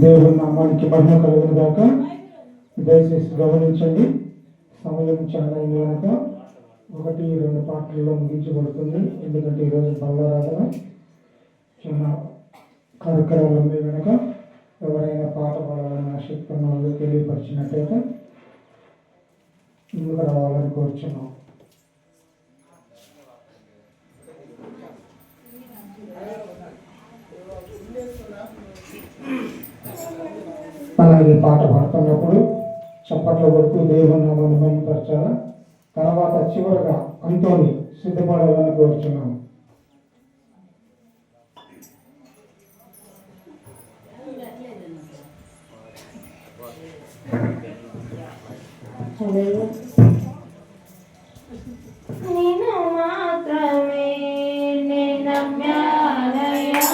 దేవుని నామానికి మహిమ కలుగును గాక. దయచేసి గమనించండి, సమయం చాలా అయింది కనుక 1-2 పాటల్లో ముగించబడుతుంది. ఎందుకంటే ఈరోజు బల్లారాధన చాలా కార్యక్రమాలు ఉంది కనుక ఎవరైనా పాట పాడాలని ఆసక్తి ఉన్న వాళ్ళు తెలియపరిచినట్టయితే ముందుకు రావాలని కోరుచున్నాం. అలాగే పాట పాడుతున్నప్పుడు చప్పట్ల కొడుకు దేవుని నామాన్ని మహిమపరచాలా. తర్వాత చివరగా అంతోని సిద్ధపడాలని కోరుచున్నాము. నేను మాత్రమే నమ్మానయ్యా,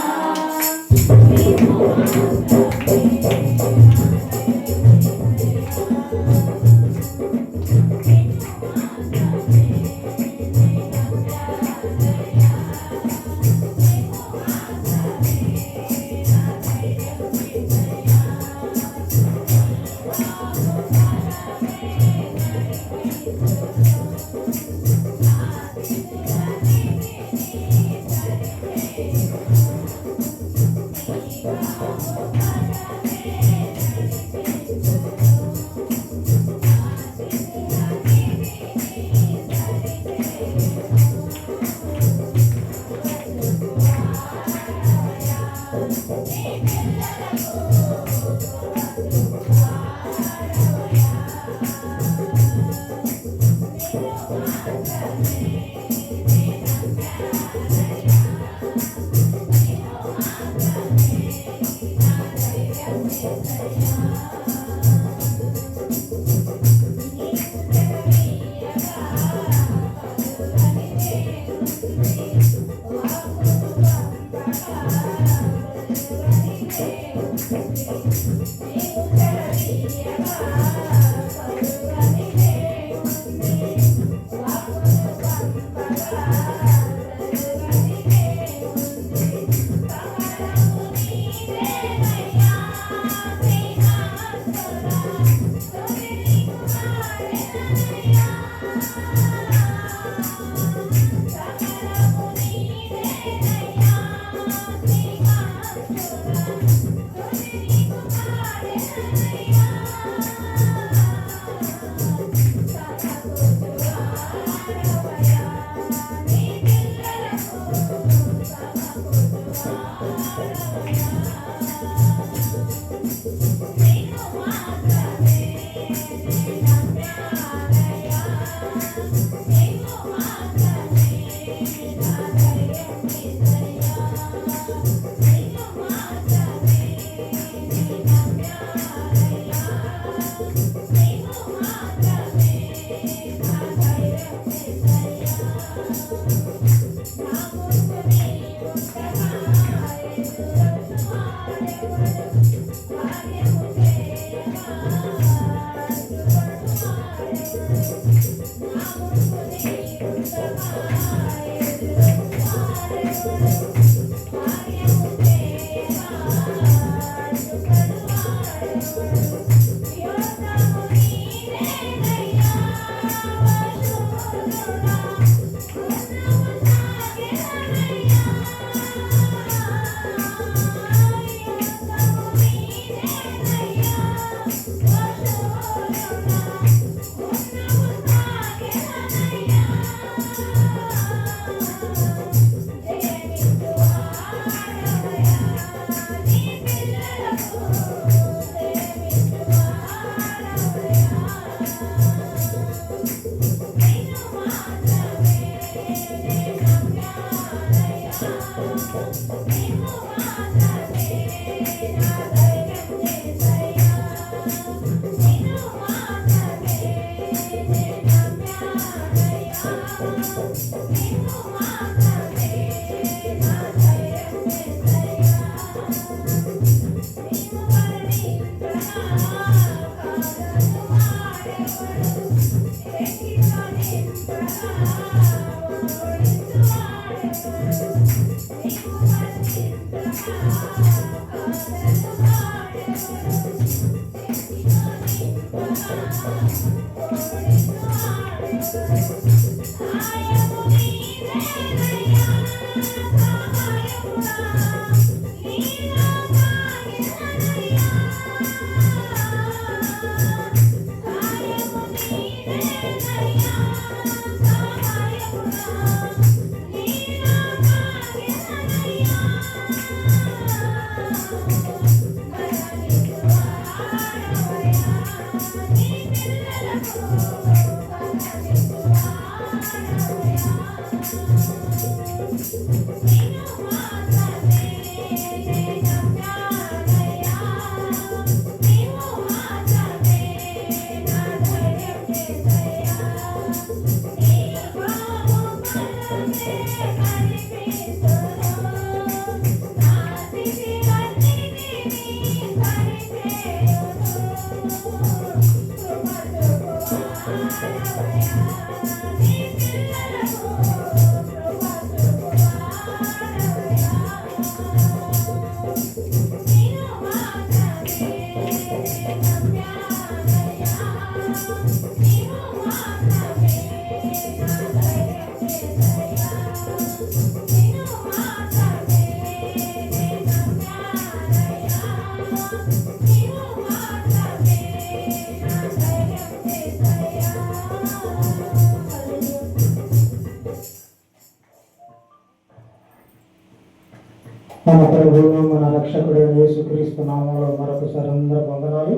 మన ప్రభువును మన రక్షకుడైన యేసుక్రీస్తు నామంలో మరొకసారి అందరూ వందనాలు.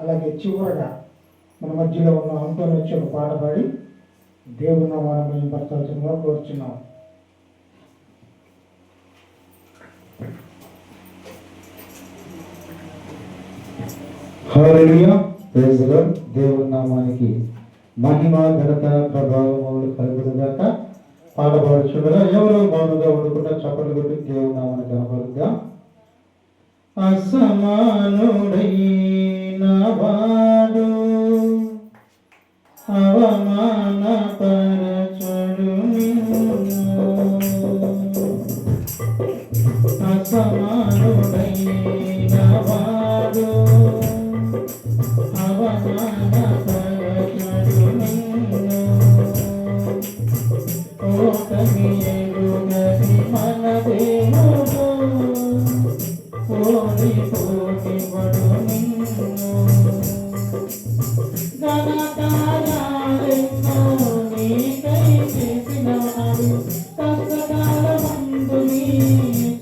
అలాగే చివరగా మన మధ్యలో ఉన్న అంతోని వచ్చి ఒక పాట పాడి దేవుని నామాన్ని మహిమపరచాల్సిందిగా కోరుచున్నాం. హల్లెలూయా, ప్రైజ్ ది లార్డ్. దేవుని నామానికి మహిమ ఘనత ప్రభావములు కలుగునుగాక. పాడబడుచుండగా ఎవరు మౌనంగా ఉండకుండా చప్పట్లు కొట్టి దేవుని నామాన్ని కనపరుద్దాం. అసమానుడైన వాడు అవమానపరచుడు నిన్ను, అసమానుడైన వాడు అవమానపరచుడు నిన్ను, ఓటమి ఎరుగని మన దేవుడు ఓడిపోనివ్వడు నిన్ను. ఘనకార్యాలెన్నో నీకై చేసినాడు, కష్టకాలమందు నీ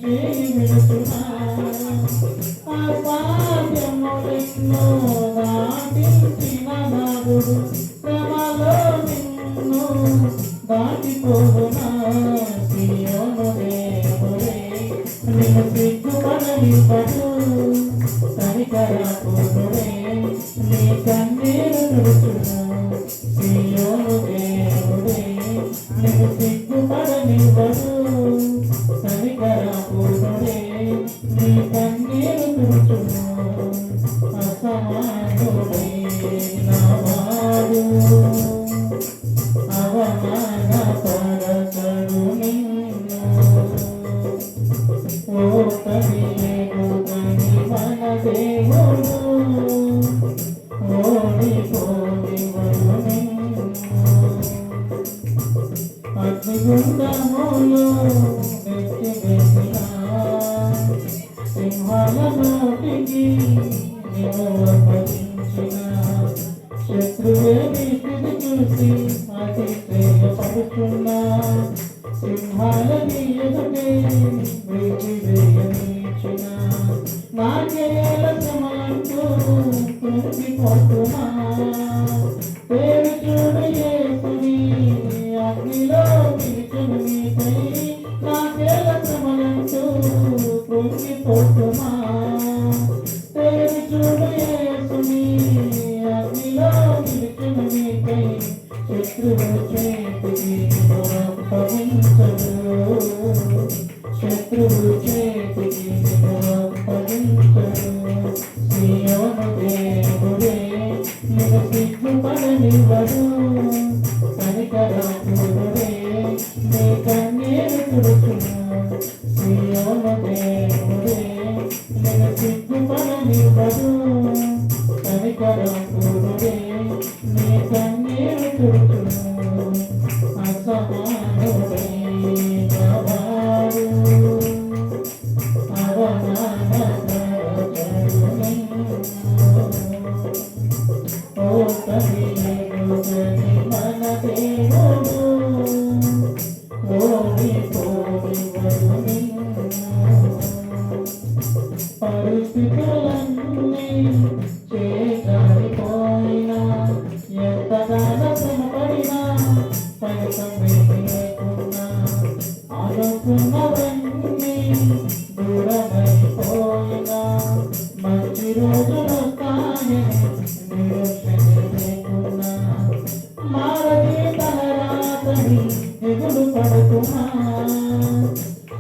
చేయి విడుచున్నాడు. అసాధ్యములెన్నో దాటించిన నాదుడు శ్రమలో నిన్ను దాటిపోవునా. సియోను దేవుడే నిన్ను సిగ్గుపడనివ్వడు, కనికరపూర్ణుడే నీ కన్నీరు తుడుచును. సియోను దేవుడే నిన్ను సిగ్గుపడనివ్వడు, కనికరపూర్ణుడే నీ కన్నీరు తుడుచును అసమానుడే నావాడు అవమానపరచడు నిన్ను ఓ కవియేడు కని మన దేవుడు ఓడిపోనివడు నిన్ను అగ్నిగుండములో నెట్టివేసిన సింహాల నోటికి నీవు అప్పగించిన శత్రువే నీ స్థితి చూసి అతిశయపడుతున్నా సింహాల నీ ఎదుటే వేయనీచిన నాకేల సమలంటూ కృంగిపోతున్నా పేరు చూడు యేసుని అగ్నిలో నిలిచును నీకై నాకేల సమలంటూ కృంగిపోతున్నా పేరు చూడు యేసుని అగ్నిలో నిలిచును నీకై శత్రువు చేతికి అప్పగించడు శత్రువు చేతికి అప్పగించడు సీయోను దేవుడే నిన్ను సిగ్గుపడనివ్వడు కనికరపూర్ణుడే నీ కన్నీరు తుడుచును సీయోను దేవుడే నిన్ను సిగ్గుపడనివ్వడు కనికరపూర్ణుడే నీ కన్నీరు తుడుచును అసమానుడే నావాడు అవమానపరచడు నిన్ను ఓ కవియేడు కని మన దేవుడు ఓడిపోనివడు నిన్ను పరిస్థితులన్నీ చేజారిపోయినా ఎంతగానో శ్రమపడినా ఫలితం లేకున్నా అనుకున్నవన్నీ దూరమైపోయినా మంచి రోజులు వస్తాయని నిరీక్షణ లేకున్నా మారది తన రాతని దిగులు పడుతున్నా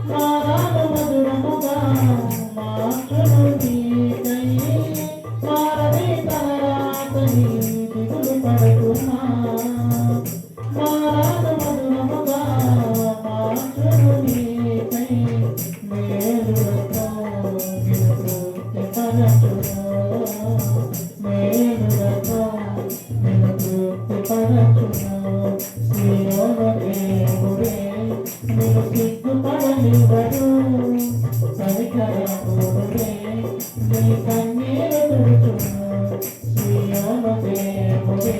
మారాను మధురముగా మార్చును నీకై మారది తన రాతని దిగులు పడుతున్నా మారాను మధురముగా మార్చును నీకై మేలులతో నిన్ను తృప్తిపరచును మేలులతో నిన్ను తృప్తిపరచును సీయోను దేవుడే నిన్ను సిగ్గుపడనివ్వడు కనికరపూర్ణుడే నీ కన్నీరు తుడుచును సీయోను దేవుడే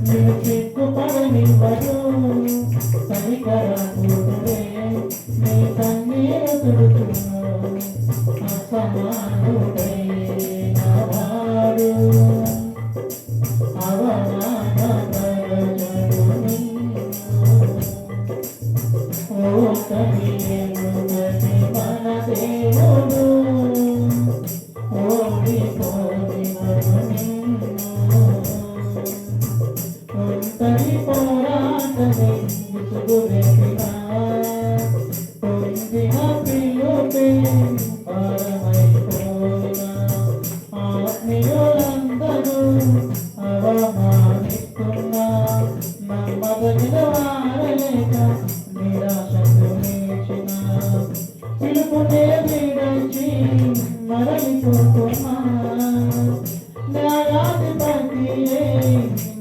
నిన్ను సిగ్గుపడనివ్వడు కనికరపూర్ణుడే నీ కన్నీరు తుడుచును అసమానుడే నావాడు అవమానపరచడు నిన్ను ఓ కవియేడు కని మన దేవుడు ఓడిపోనివడు నిన్ను ఒంటరి పోరాటమే విసుగులేపినా పొందిన పిలుపే భారమైపోయినా ఆత్మీయులందరూ అవమానిస్తున్నా నమ్మదగిన వారలేక నిరాశకు నిలిచిన పిలుపునే విడచి మరలిపోతున్నా న్యాయాధిపతియే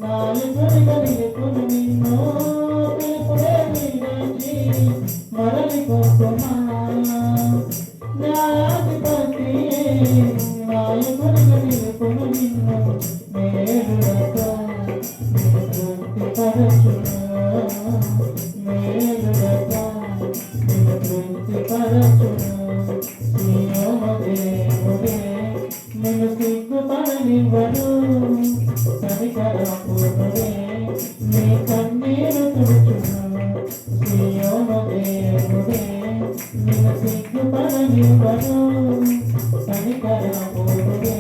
నాలుగురిగా నిలుపును నిన్ను పిలుపునే విడచి మరలిపోతున్నా న్యాయాధిపతియే నాలుగురిగా నిలుపును నిన్ను మేలులతో నిన్ను తృప్తిపరచును మేలులతో నిన్ను తృప్తిపరచును సీయోను దేవుడే నిన్ను సిగ్గుపడనివ్వడు కనికరపూర్ణుడే నీ కన్నీరు తుడుచును సీయోను దేవుడే నిన్ను సిగ్గుపడనివ్వడు కనికరపూర్ణుడే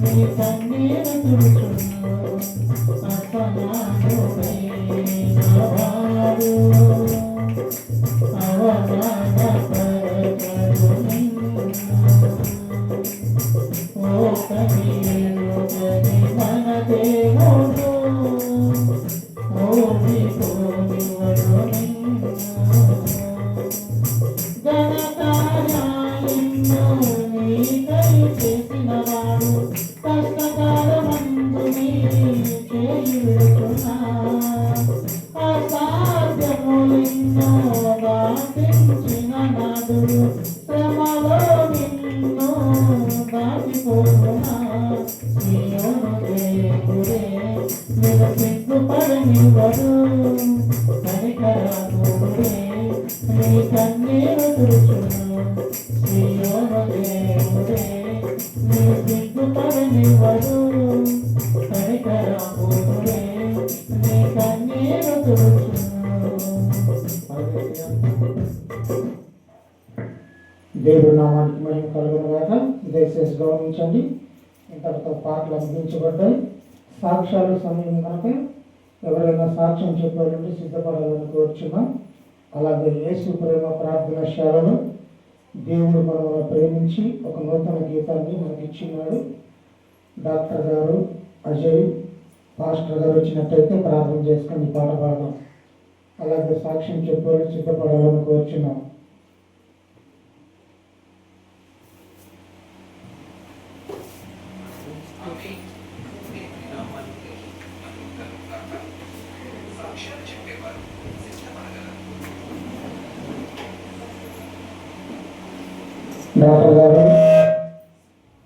నీ కన్నీరు తుడుచును అసమానుడే నావాడు అవమానపరచడు శ్రమలో నిన్ను దాటిపోతున్నా సియోను దేవుడే నిన్ను సిగ్గుపడనివ్వడు కనికరాముడే నీ కన్నీరు తుడుచును సియోను దేవుడే నిన్ను సిగ్గుపడనివ్వడు కనికరాముడే నీ కన్నీరు తుడుచును. దేవుడి నామానికి మహిమ కలుగును గాక. దయచేసి గమనించండి, ఇంతటితో పాటలు అందించబడ్డాయి. సాక్ష్యాలు సమయం కనుక ఎవరైనా సాక్ష్యం చెప్పాలంటే సిద్ధపడాలని కోరుచున్నాం. అలాగే యేసు ప్రేమ ప్రార్థనశాలలో దేవుడు మనల్ని ప్రేమించి ఒక నూతన గీతాన్ని మనకి ఇచ్చినాడు. డాక్టర్ గారు, అజయ్ పాస్టర్ గారు వచ్చినట్టయితే ప్రార్థన చేసుకొని పాట పాడదాం. అలాగే సాక్ష్యం చెప్పాలి సిద్ధపడాలని కోరుచున్నాం. డాక్టర్ గారు,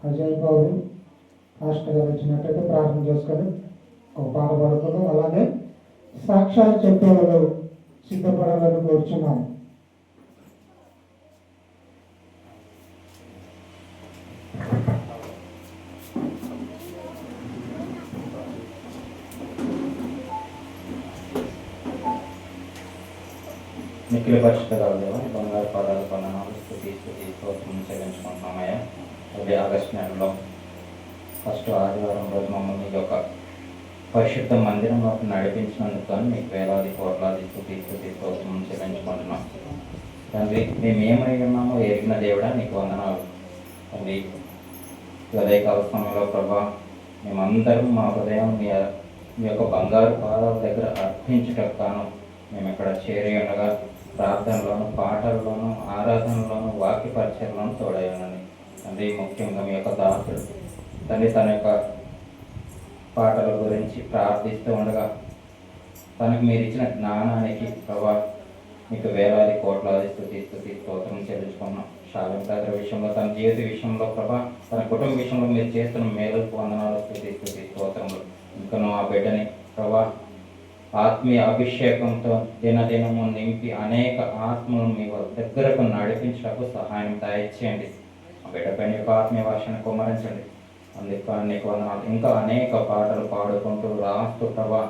అజయ్ బాబు, పాస్టర్ గారు వచ్చినట్టయితే ప్రార్థన చేసుకొని ఒక పాట పాడుకుందాం. అలాగే సాక్ష్యాలు చెప్పేవాళ్ళు సిద్ధపడాలని కోరుచున్నాం. మిక్కిలి పరిశుద్ధరాలు దేవా, బంగారు పాదాలు వందనాలు స్తుతి స్తోత్రం చెల్లించుకుంటున్నామయ్యా. అది ఆగస్టు నెలలో ఫస్ట్ ఆదివారం రోజు మమ్మల్ని ఈ యొక్క పరిశుద్ధ మందిరంలోకి నడిపించినందుకు కానీ మీకు వేలాది కోట్లాది స్తుతి స్తోత్రం చెల్లించుకుంటున్నాం. తండ్రి, మేము ఏమై ఉన్నామో ఎరిగిన దేవుడా నీకు వందనాలు. తండ్రి, ఉదయకాల సమయంలో ప్రభా మేమందరం మా హృదయం మీ యొక్క బంగారు పాదాల దగ్గర అర్పించుటకు కాను మేము ఇక్కడ చేరి ఉండగా ప్రార్థనలోను, పాటల్లోనూ, ఆరాధనలోను, వాక్య పరిచయలోను తోడైనని తండ్రి, ముఖ్యంగా మీ యొక్క దాసుడు తండ్రి తన యొక్క పాటల గురించి ప్రార్థిస్తూ ఉండగా తనకు మీరు ఇచ్చిన జ్ఞానానికి ప్రభా మీకు వేలాది కోట్లాది స్తుతి స్తోత్రం చెల్లించుకున్నాం. శాలం బ్రదర్ విషయంలో, తన జీవిత విషయంలో ప్రభా, తన కుటుంబ విషయంలో మీరు చేస్తున్న మేలుకు వందనాలు స్తుతి స్తోత్రములు. ఇంకను ఆ బిడ్డని ప్రభా ఆత్మీయ అభిషేకంతో దినదినము నింపి అనేక ఆత్మలను మీ దగ్గరకు నడిపించడానికి సహాయం దయచేయండి. ఆ బిడ్డపైన యొక్క ఆత్మీయ భాషను కుమరించండి. అందుకు అనేక వందనాలు. ఇంకా అనేక పాటలు పాడుకుంటూ రాస్తూ ప్రభా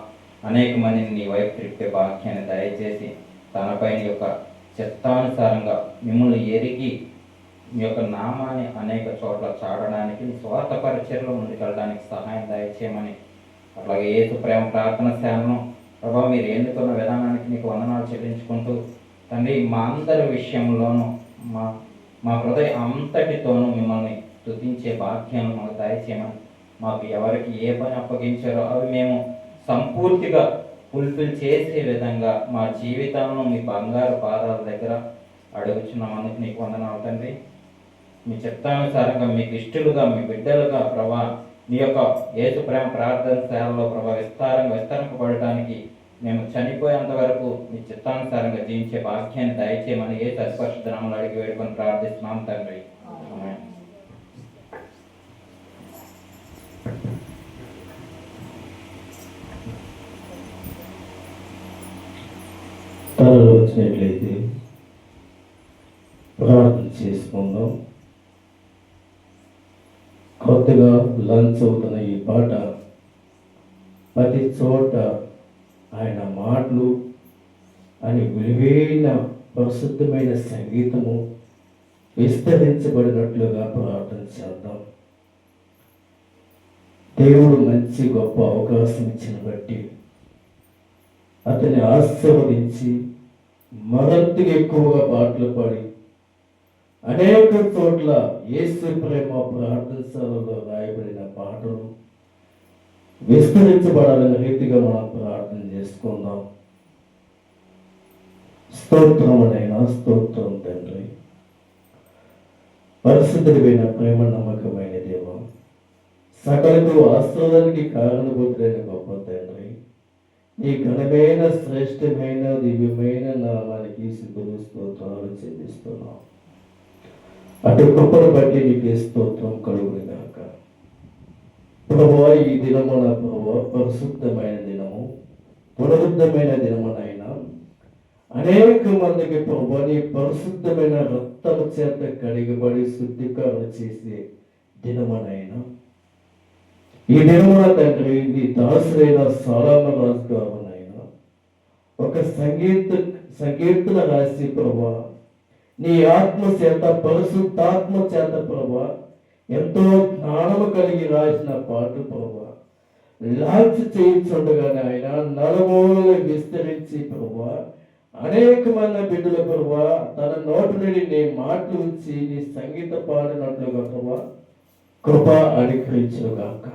అనేక మందిని నీ వైపు తిప్పే భాగ్యాన్ని దయచేసి తనపైన యొక్క చిత్తానుసారంగా మిమ్మల్ని ఎరిగి మీ యొక్క నామాన్ని అనేక చోట్ల చాడడానికి స్వార్థ పరిచయలో ముందుకెళ్ళడానికి సహాయం దయచేయమని, అట్లాగే యేసు ప్రేమ ప్రార్థన సేవను ప్రభా మీరు ఎన్నుకున్న విధానానికి నీకు వందనాలు చెల్లించుకుంటూ తండ్రి, మా అందరి విషయంలోనూ మా హృదయం అంతటితోనూ మిమ్మల్ని స్తుతించే భాగ్యాన్ని మాకు దయచేయమని, మాకు ఎవరికి ఏ పని అప్పగించారో అవి మేము సంపూర్తిగా ఫుల్ఫిల్ చేసే విధంగా మా జీవితాలను మీ బంగారు పాదాల దగ్గర అడుగుచున్నామందుకు నీకు వందనాలు తండ్రి. మీ చిత్తానుసారంగా మీకు ఇష్టలుగా మీ బిడ్డలుగా ప్రభా మీ యొక్క యేసు ప్రేమ ప్రార్థన సేవలో ప్రభా విస్తరింపబడటానికి మేము చనిపోయేంత వరకు మీ చిత్తానుసారంగా జీవించే భాగ్యాన్ని దయచేయమని యేసు అతి పరిశుద్ధ నామములో అడిగి వేడుకొని ప్రార్థిస్తున్నాం తండ్రి. ఆమేన్. తలలో వచ్చినట్లయితే ప్రార్థన చేసుకుందాం. కొత్తగా లాంచ్ అవుతున్న ఈ పాట ప్రతి చోట ఆయన మాటలు అని విలువైన పరిశుద్ధమైన సంగీతము విస్తరించబడినట్లుగా ప్రార్థన చేద్దాం. దేవుడు మంచి గొప్ప అవకాశం ఇచ్చిన బట్టి అతన్ని ఆశీర్వదించి మరింతగా ఎక్కువగా పాటలు పాడి అనేక చోట్ల యేసు ప్రేమ ప్రార్థనశాలలో రాయబడిన పాటలు విస్తరించబడాలనే రీతిగా మనం ప్రార్థన చేసుకుందాం. స్తోత్రమునైనా స్తోత్రం తండ్రి, పరిశుద్ధుడైన ప్రేమ నమ్మకమైన దేవ, సకలకు ఆశ్రయానికి కారణభూతుడైన గొప్ప తండ్రి, ఈ ఘనమైన శ్రేష్టమైన దివ్యమైన నామానికి స్తుతులు స్తోత్రాలు చెల్లిస్తున్నాం. అటు కృపను బట్టి నీకు స్తోత్రం కలుగును గాక. ప్రభువా, ఈ దినమున ప్రభువా పరిశుద్ధమైన దినము, పునరుద్ధమైన దినమునైనా అనేక మందికి ప్రభువా నీ పరిశుద్ధమైన రక్తము చేత కడిగబడి శుద్ధీకరణ చేసే దినమునైనా ఈ దినమున తండ్రి నీ దాసులైన సొలొమోను రాజు గారునైనా ఒక సంకీర్తన రాసి ప్రభువా నీ ఆత్మ చేత పరిశుద్ధాత్మ చేత ప్రభువా ఎంతో జ్ఞానము కలిగి రాసిన పాట ప్రభువా లాంచ్ చేయించుండగానే ఆయన నలుమూలలు విస్తరించి ప్రభువా అనేక మంది బిడ్డల ప్రభువా తన నోటి నుండి నీ మాటలు ఉంచి నీ సంగీత పాడినట్లుగా ప్రభువా కృప అనుగ్రహించుగాక.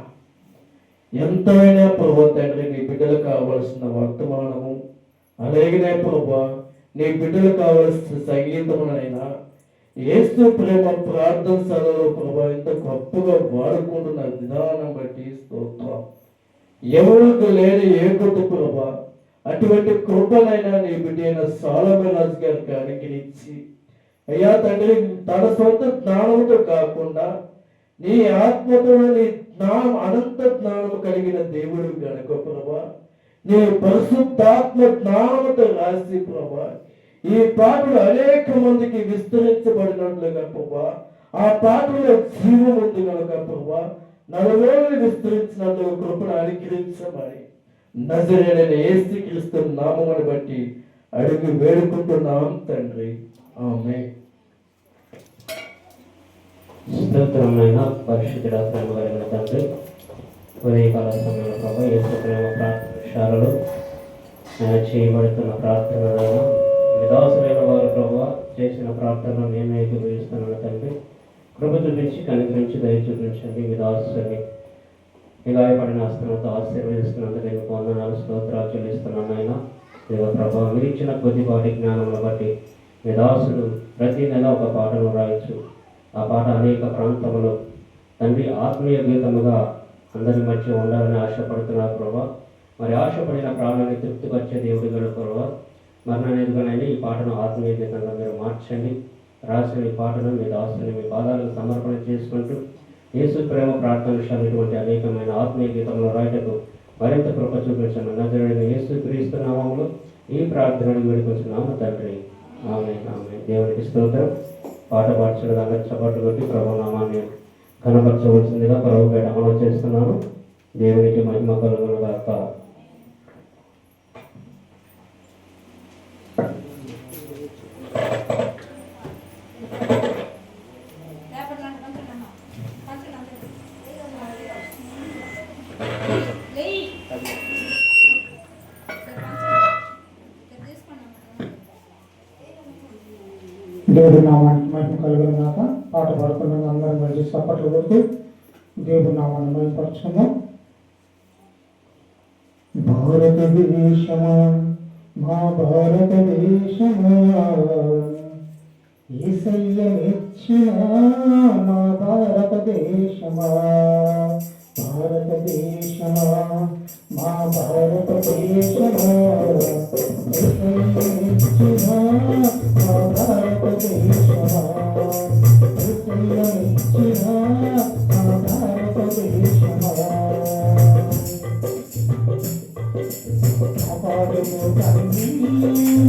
ఎంతైనా ప్రభువా తండ్రి నీ బిడ్డలకు కావలసిన వర్తమానము, అలాగనే ప్రభువా నీ బిడ్డలకు కావలసిన సంగీతమునైనా యేసు ప్రేమ ప్రార్థన సభలో ప్రభా ఇంత గొప్పగా వాడుకుంటున్న విధానం బట్టి స్తోత్రం. ఎవరికి లేని ఏ గొప్ప ప్రభా అటువంటి కృపనైనా నీ బిడ్డ సొలొమోను రాజు గారికి అనుగ్రహించి అయ్యా తండ్రి తన సొంత జ్ఞానంతో కాకుండా నీ ఆత్మతో నీ జ్ఞానం అనంత జ్ఞానము కలిగిన దేవుడు గనుక ప్రభా నీ పరిశుద్ధాత్మ జ్ఞానముతో రాసి ప్రభా ఈ పాటలు అనేక మందికి విస్తరించబడినట్లుగా ప్రభా ఆ పాటలో జీవం ఉంది కనుక ప్రభా నలువేలు విస్తరించినట్లుగా కృపను అనుగ్రహించమని నజరేయుడైన యేసుక్రీస్తు నామమును బట్టి అడిగి వేడుకుంటున్నాం తండ్రి, ఆమేన్. స్తోత్రమైన పరిశుద్ధుడ ప్రేమ కలిగిన తండ్రి, ఉదయకాల సమయంలో ప్రభా యేసు ప్రేమ ప్రార్థనశాలలో చేయబడుతున్న ప్రార్థనలను విదాసులైన వారు ప్రభా చేసిన ప్రార్థనలు నేను ఏకీభవిస్తున్నాను తండ్రి. కృప చూపించి కనికరించి దయ చూపించండి. విదాసుని గాయపడిన హస్తములతో ఆశీర్వదిస్తున్నందుకు నేను వందనాలు స్తోత్రాలు చెల్లిస్తున్నాను. ఆయన దేవ ప్రభా మీరు ఇచ్చిన కొద్దిపాటి జ్ఞానమును బట్టి విదాసుడు ప్రతి నెల ఒక పాటను రాయొచ్చు. ఆ పాట అనేక ప్రాంతములు తండ్రి ఆత్మీయ గీతముగా అందరి మధ్య ఉండాలని ఆశపడుతున్నారు ప్రభా. మరి ఆశపడిన ప్రాణాన్ని తృప్తిపరిచే దేవుడి గల ప్రభా మరణానిదిగానైనా ఈ పాటను ఆత్మీయ గీతంగా మీరు మార్చండి. రాసిన ఈ పాటను మీ దాసుని మీ పాదాలకు సమర్పణ చేసుకుంటూ యేసు ప్రేమ ప్రార్థనశాలు ఇటువంటి అనేకమైన ఆత్మీయ గీతంలో రాయటకు మరింత కృప చూపించండి. నజరేయుడైన యేసుక్రీస్తు నామములో ఈ ప్రార్థనను వేడుకొంచున్నాము తండ్రి, ఆమేన్. ఆమేన్. దేవునికి స్తోత్రం. పాట పాడుచుండగా అందరూ చప్పట్లు కొట్టి ప్రభు నామాన్ని కనపరచవలసిందిగా ప్రభు పేట అమలు చేస్తున్నాను. దేవునికి మహిమ కలుగును గాక. దేవుడి నామానికి మహిమ కలుగును గాక. పాట పాడుకున్నాం అందరం కలిసి చప్పట్లు కొడుతూ దేవుడి నామాన్ని మహిమపరచుకుందాం. భారతదేశమా మా భారతదేశమా యేసయ్య మెచ్చిన మా భారతదేశమా, భారతదేశమా మా భారతదేశమా యేసయ్య మెచ్చిన మా భారతదేశమా, యేసయ్య మెచ్చిన మా భారతదేశమా. కాపాడుము తండ్రి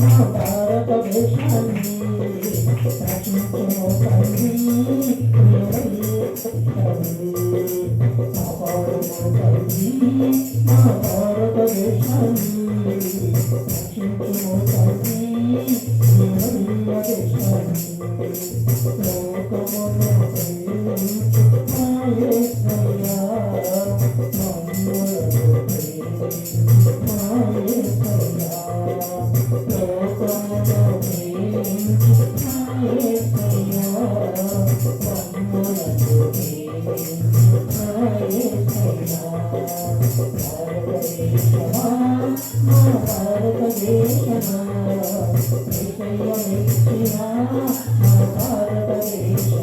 మా భారతదేశాన్ని, రక్షించుము తండ్రి కాపాడుము తండ్రి మా భారతదేశాన్ని, రక్షించుము తండ్రి దేశాన్ని. లోకమును ప్రేమించు మా యేసయ్యా, మమ్ములను ప్రేమించు మా యేసయ్యా. లోకమును ప్రేమించు మా యేసయ్యా, మమ్ములను ప్రేమించు మా యేసయ్యా. భారతదేశమా మా భారతదేశమా యేసయ్య మెచ్చిన మా భారతదేశమా.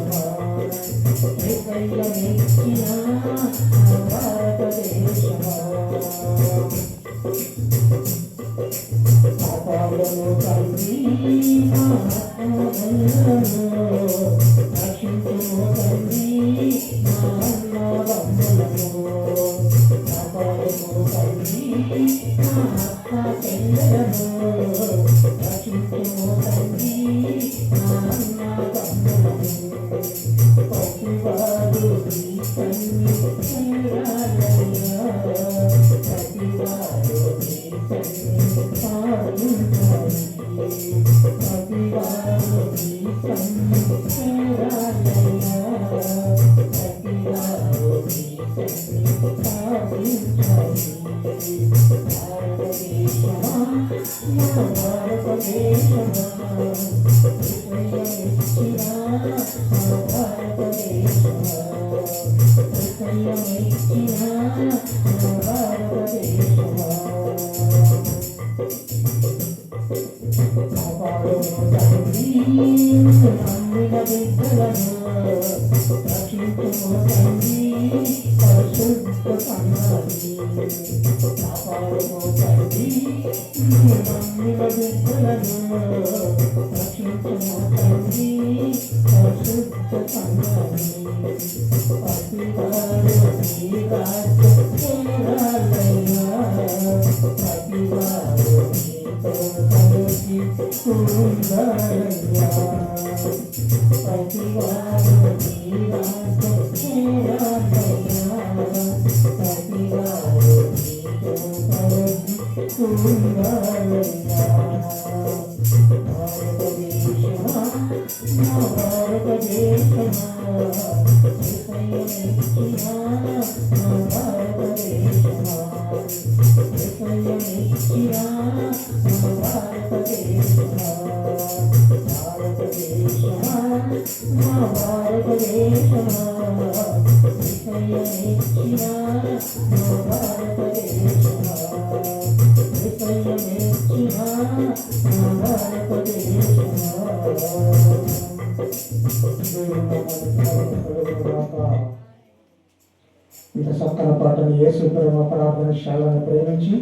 ఇంత చక్కని పాటను యేసు ప్రభు ప్రార్థనశాలను ప్రేమించి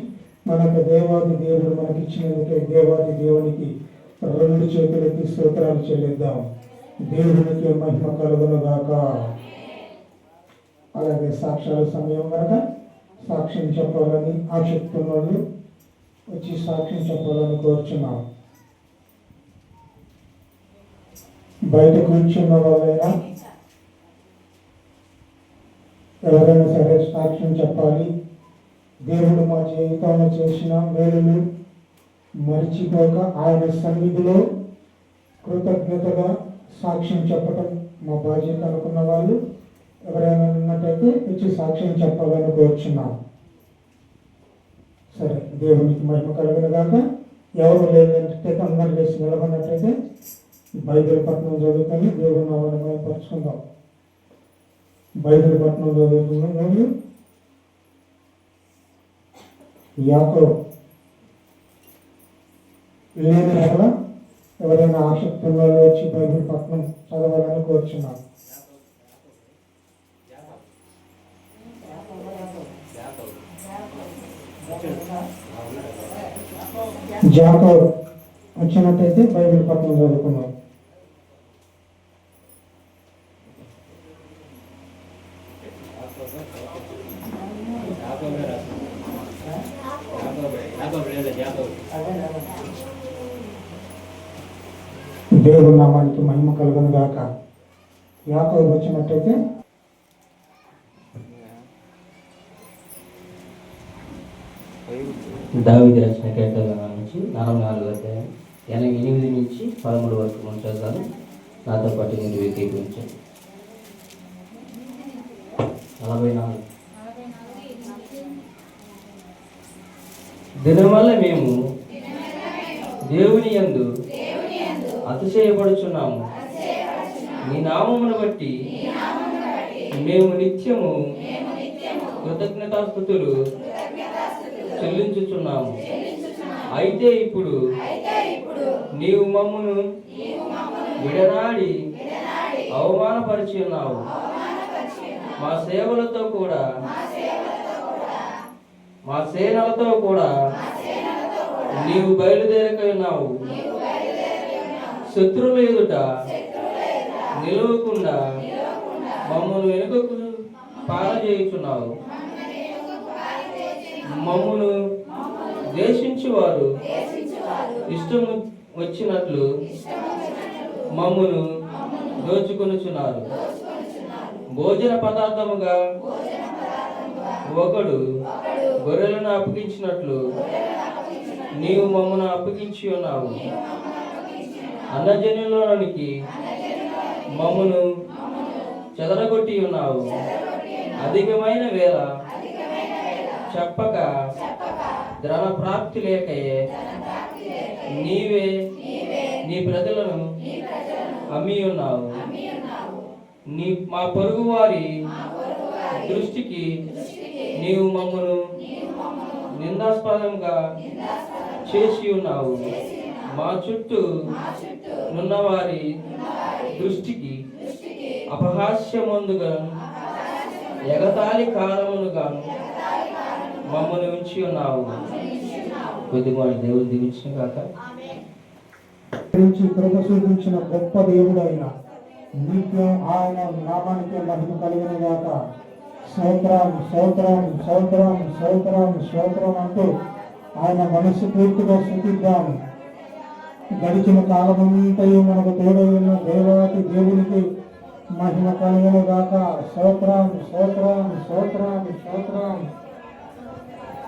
మనకు దేవాది దేవుడు మనకి ఇచ్చినందుకే దేవాది దేవునికి రెండు చేతులకి స్తోత్రాలు చెల్లిద్దాం. దేవునికి మహిమ కలుగును గాక. అలాగే సాక్ష్యాల సమయం కనుక సాక్ష్యం చెప్పాలని ఆసక్తి వాళ్ళు వచ్చి సాక్ష్యం చెప్పాలని కోరుచున్నాం. బయట కూర్చున్న వాళ్ళైనా ఎవరైనా సరే సాక్ష్యం చెప్పాలి. దేవుడు మా జీవితంలో చేసిన మేలులు మరిచిపోక ఆయన సన్నిధిలో కృతజ్ఞతగా సాక్ష్యం చెప్పటం మా బాధ్యత అనుకున్న వాళ్ళు ఎవరైనా ఉన్నట్టయితే వచ్చి సాక్ష్యం చెప్పాలని కోరుచున్నాం. సరే, దేవునికి మహిమ కలుగును గాక. ఎవరు లేదంటే అందరూ లేచి నిలబడినట్టయితే బైబిల్ పట్నం చదువుకొని దేవుని నామమున మహిమపరచుకుందాం. బైబిల్ పట్నం చదువుకున్న యాకోబు లేని ఎడల ఎవరైనా ఆసక్తి ఉన్న వాళ్ళు వచ్చి బైబిల్ పట్నం చదవాలని కోరుచున్నాను. జాకోబు వచ్చినట్టయితే బైబిల్ పట్నం చదువుకున్నాం. దేవుడి నామానికి మహిమ కలుగును గాక. యాకోబు వచ్చినట్టయితే దావీదు రచన కీర్తనల నుంచి 44వ అధ్యాయం 88 నుంచి 13 వరకు మనం చదువుతాను. నాతో పాటు మీరు ఏకీభవించండి. 44. దినవల్ల మేము దేవుని యందు అతిశయపడుచున్నాము. నీ నామమును బట్టి మేము నిత్యము కృతజ్ఞతాస్తుతులు చెల్లించుచున్నాము. అయితే ఇప్పుడు నీవు మమ్మును విడనాడి అవమానపరిచి ఉన్నావు. మా సేవలతో కూడా మా సేనలతో కూడా నీవు బయలుదేరకై ఉన్నావు. శత్రువుల ఎదుట నిలవకుండా మమ్మను వెనుకకు పారజేయుచున్నావు. మమ్మును దేశించువారు ఇష్టము వచ్చినట్లు మమ్మును దోచుకొనుచున్నారు. భోజన పదార్థముగా ఒకడు గొర్రెలను అప్పగించినట్లు నీవు మమ్మను అప్పగించి ఉన్నావు. అన్నజనులలోనికి మమ్మును చెదరగొట్టి ఉన్నావు. అధికమైన వేళ చెప్పక ధన ప్రాప్తి లేకయే నీవే నీ ప్రజలను అమ్మి ఉన్నావు. మా పొరుగు వారి దృష్టికి నీవు మమ్మను నిందాస్పదంగా చేసి ఉన్నావు. మా చుట్టూ నున్నవారి దృష్టికి అపహాస్యమందుగా ఎగతాళి కాలమునుగాను మమ్మల్ని ఉంచి ఉన్నావు. కొద్దిగా దేవుడు దీవించిన కాక గురించి కృప చూపించిన గొప్ప దేవుడు ఆయన. నిత్యం ఆయన నామానికి మహిమ కలిగిన గాక. స్తోత్రం స్తోత్రం స్తోత్రం స్తోత్రం స్తోత్రం అంటూ ఆయన మనసు పూర్తిగా స్తుతిద్దాం. గడిచిన కాలమంతయు మనకు తోడైన దేవాతి దేవునికి మహిమ కలిగిన గాక. స్తోత్రం స్తోత్రం స్తోత్రం స్తోత్రం.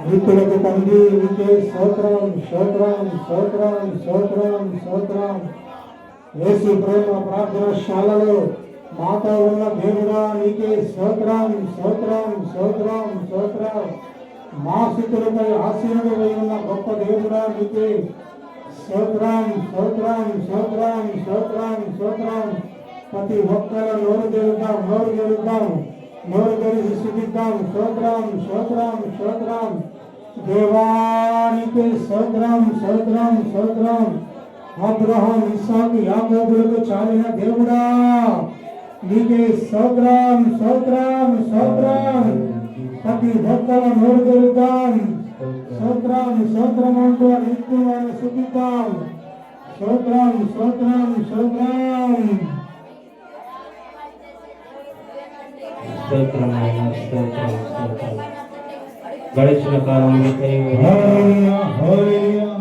రీతులకు తండ్రి నీకే స్తోత్రం స్తోత్రం స్తోత్రం స్తోత్రం స్తోత్రం. యేసు ప్రేమ ప్రార్థనశాలలో మాతో ఉన్న దేవుడా నీకే స్తోత్రం స్తోత్రం స్తోత్రం స్తోత్రం. మా స్థితులపై ఆశీనుడై ఉన్న గొప్ప దేవుడా నీకే స్తోత్రం స్తోత్రం స్తోత్రం స్తోత్రం స్తోత్రం. ప్రతి ఒక్కరు నోరు తెరుద్దాం, నోరు తెరుద్దాం, నోరు తెరిచి స్థుతిద్దాం. స్తోత్రం స్తోత్రం స్తోత్రం. దేవానికి స్తోత్రం స్తోత్రం స్తోత్రం. అబ్రహాం ఇస్సాకు యాకోబులకు చాలిన దేవుడా నీకే స్తోత్రం స్తోత్రం స్తోత్రం. ప్రతి ఒక్కరు నోరు తెరుద్దాం. స్తోత్రం స్తోత్రం అంటూ నిత్యమైన స్థుతిద్దాం. స్తోత్రం స్తోత్రం స్తోత్రం. స్తోత్రం ఆయన, స్తోత్రం స్తోత్రం. గడిచిన కాలం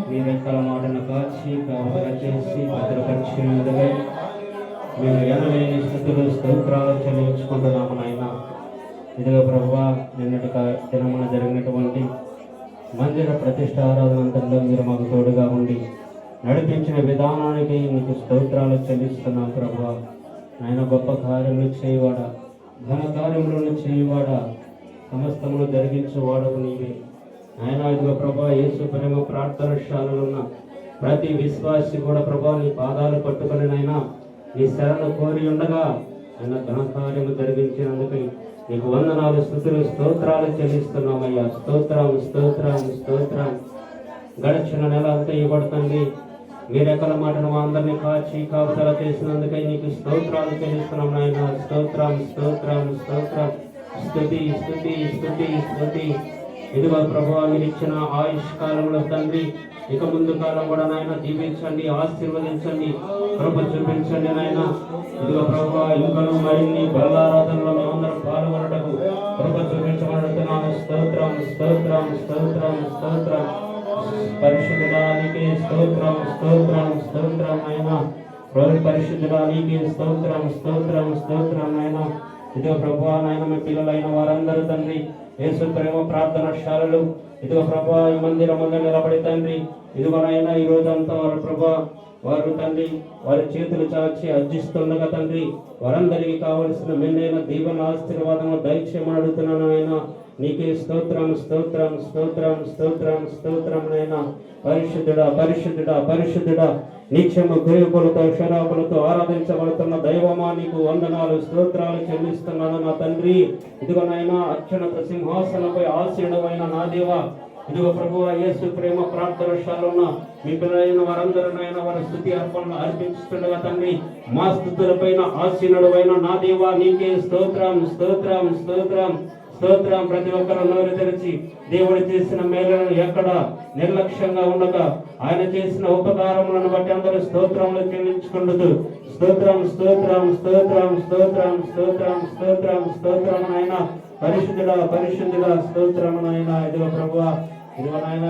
మీ రెక్కల మాటను కాచి కావల చేసి భద్రపరిచినందుకై మేము ఎనలేని స్థితులు స్తోత్రాలు చెల్లించుకుంటున్నాము నాయన. ఇదిగో ప్రభువా, నిన్నటి దినమున జరిగినటువంటి మందిర ప్రతిష్ట ఆరాధనంతలో మీరు మాకు తోడుగా ఉండి నడిపించిన విధానానికి మీకు స్తోత్రాలు చెల్లిస్తున్నాం ప్రభువా. నాయన గొప్ప కార్యములు చేయవాడా, ఘన కార్యములను చేయవాడా, సమస్తమును జరిగించేవాడకు నీవే ఆయన. ఇదిగో ప్రభా, యేసు ప్రేమ ప్రార్థనశాలలో ఉన్న ప్రతి విశ్వాసి కూడా ప్రభా నీ పాదాలు పట్టుకొని నాయన నీ శరణ కోరి ఉండగా ఆయన ఘన కార్యము జరిగించినందుకు నీకు వందనాలు స్తుతులు స్తోత్రాలు చెల్లిస్తున్నామయ్యా. స్తోత్రం స్తోత్రం స్తోత్రం. గడిచిన నెల అంతా ఇవ్వబడుతుంది. మీరెక్కల మాటను అందరినీ కాచి కాపుదల చేసినందుకై నీకు స్తోత్రాలు చెల్లిస్తున్నాం నాయన. స్తోత్రం స్తోత్రం స్తోత్రం. స్తుతి స్తుతి స్తుతి స్తుతి. ఇదిగో ప్రభువా, మీరు ఇచ్చిన ఆయుష్ కాలంలో తండ్రి ఇక ముందు కాలం కూడా నాయన దీవించండి, ఆశీర్వదించండి, కృప చూపించండి నాయన. ఇదిగో ప్రభువా, ఇంకను మరిన్ని బలారాధనలో మేమందరం పాల్గొనటకు కృప చూపించబడుతున్నాను. స్తోత్రం స్తోత్రం స్తోత్రం స్తోత్రం. పరిశుద్ధుడానికి స్తోత్రం స్తోత్రం స్తోత్రం నాయన. పరిశుద్ధుడానికి స్తోత్రం స్తోత్రం స్తోత్రం నాయన. ఇదిగో ప్రభువా నాయన, మీ పిల్లలైన వారందరూ తండ్రి యేసు ప్రేమ ప్రార్థనశాలలు ఇదిగో ప్రభువా ఈ మందిరం ముందు నిలబడి తండ్రి ఇదిగో నాయన ఈ రోజంతా వారు ప్రభువా వారు తండ్రి వారి చేతులు చాచి అర్జిస్తుండగా తండ్రి వారందరికీ కావలసిన మెండైన దీవెన ఆశీర్వాదము దయచేయమని అడుగుతున్నాను ఆయన. నీకే స్తోత్రం స్తోత్రం స్తోత్రం స్తోత్రం స్తోత్రం నాయన. పరిశుద్ధుడా పరిశుద్ధుడా పరిశుద్ధుడా నిత్యము గోయకులతో శరాపులతో ఆరాధించబడుతున్న దైవమా నీకు వందనాలు స్తోత్రాలు చెల్లిస్తున్నాను నా తండ్రి. ఇదిగో నాయన అత్యున్నత సింహాసనపై ఆసీనుడైన నా దేవా, ఇదిగో ప్రభువా యేసు ప్రేమ ప్రార్థనశాలన్న మీ పిల్లలైన వారందరూ నాయన వారి స్తుతి అర్పణలు అర్పించుతుండగా తండ్రి మా స్తుతులపైన ఆసీనుడైన నా దేవా నీకే స్తోత్రం స్తోత్రం స్తోత్రం స్తోత్రం. ప్రతి ఒక్కరు నోరు తెరిచి దేవుడు చేసిన మేలులను ఎక్కడ నిర్లక్ష్యంగా ఉండక ఆయన చేసిన ఉపకారములను బట్టి అందరూ స్తోత్రములు చెల్లించుకుంటూ స్తోత్రం స్తోత్రం స్తోత్రం స్తోత్రం స్తోత్రం స్తోత్రం స్తోత్రం నాయన. పరిశుద్ధుడా పరిశుద్ధుడా స్తోత్రం నాయన. ఇదిగో ప్రభువా ఇదిగో నాయన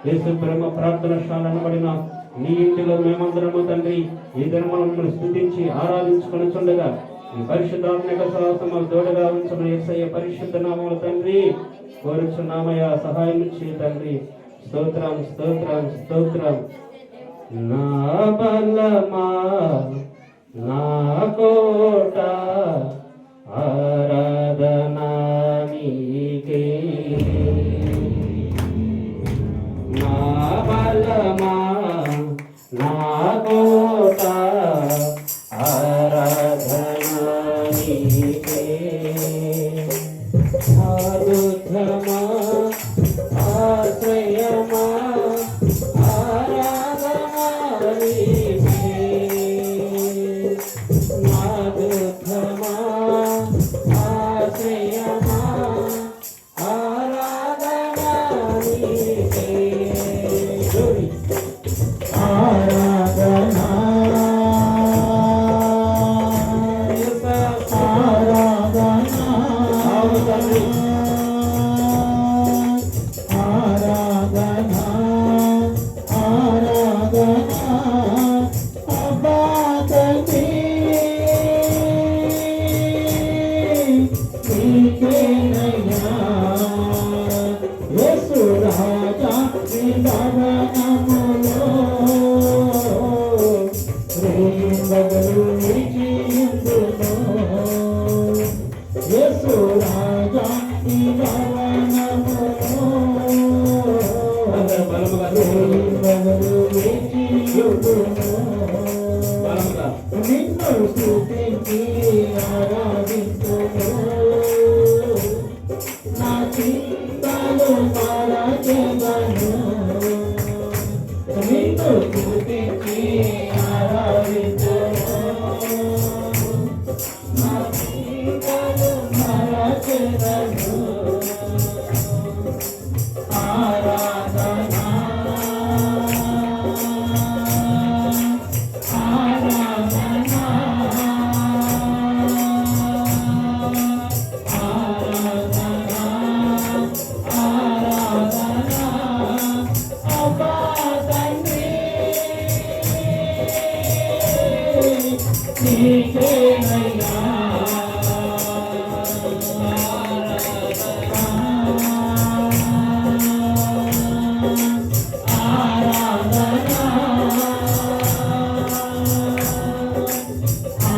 యేసు ప్రేమ ప్రార్థనశాల అనబడిన నీ ఇంటిలో మేమందరము తండ్రి ఈ దినములను స్తుతించి ఆరాధించుకొని చుండగా ఈ పరిశుద్ధాత్మక సహవాసము తోడుగా ఉంచమని యేసయ్య పరిశుద్ధ నామములో తండ్రి కోరుచున్నామయ్యా. సహాయం చేయి తండ్రి. స్తోత్రం స్తోత్రం స్తోత్రం. నా బలమా నా కోట ఆరాధనా నీకే, నా బలమా నా కోట ఆరాధనా నీకే, ఆరుద్రమా ఆశ్రయమా ఆరాధనా నీకే, నాదుర్గమా ఆశ్రయమా ఆరాధనా నీకే. ఆరాధనా ఆరాధనా ఆరాధనా ఆరాధనా అబ్బా తండ్రి నీకేనయ్యా యేసు రాజా నీ భవనములో ప్రేమగలు నిలిచియుందును యేసు రాజా నీ భవనములో ప్రేమగలు నిలిచియుందును నిన్ను స్తుతించి ఆరాధించును నా చింతలు మరచెదను నిన్ను స్తుతించి ఆరాధించును నా చింతలు మరచెదను ఆరాధనా ఆరాధనా ఆరాధనా ఆరాధనా అబ్బా తండ్రి నీకేనయ్యా ఆరాధనా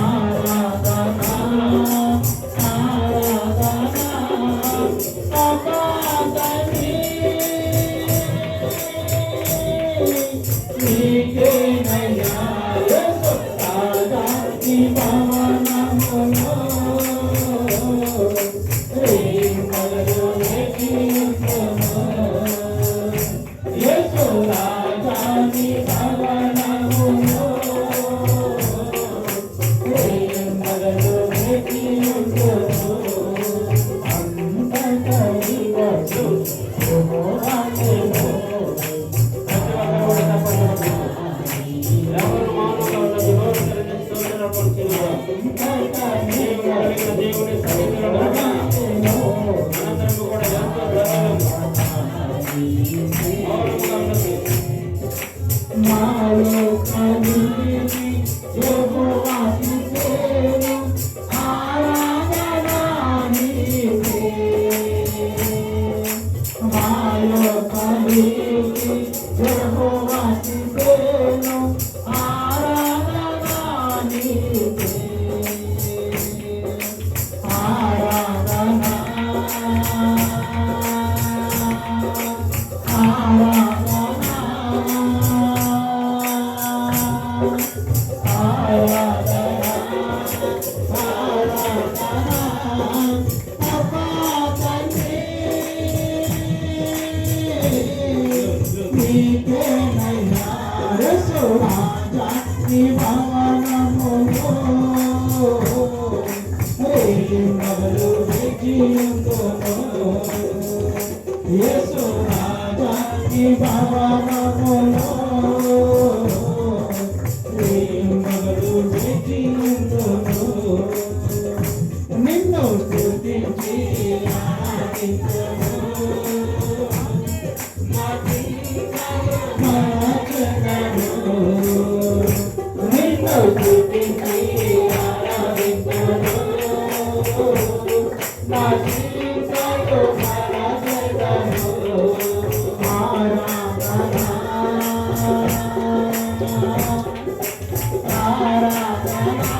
ఆరాధనా ఆరాధనా అబ్బా తండ్రి నీకేనయ్యా యేసు రాజా నీ భవనములో ప్రేమగలు నిలిచియుందును యేసు రాజా నీ భవనములో ప్రేమగలు నిలిచియుందును అంతటా ఇవ్వదు శుభవార్తను మాలో కలిగి యెహోవా స్తుతించెను ఆరాధనా నీకే మాలో కలిగి యెహోవా స్తుతించెను ఆరాధనా నీకే ఆరాధనా యేసు రాజా నీ భవనములో ప్రేమగలు నిలిచియుందును నిన్ను స్తుతించి ఆరాధించును నా చింతలు మరచెదను నిన్ను స్తుతించి ఆరాధించును నా చింతలు మరచెదను ఆరాధనా ఆరాధనా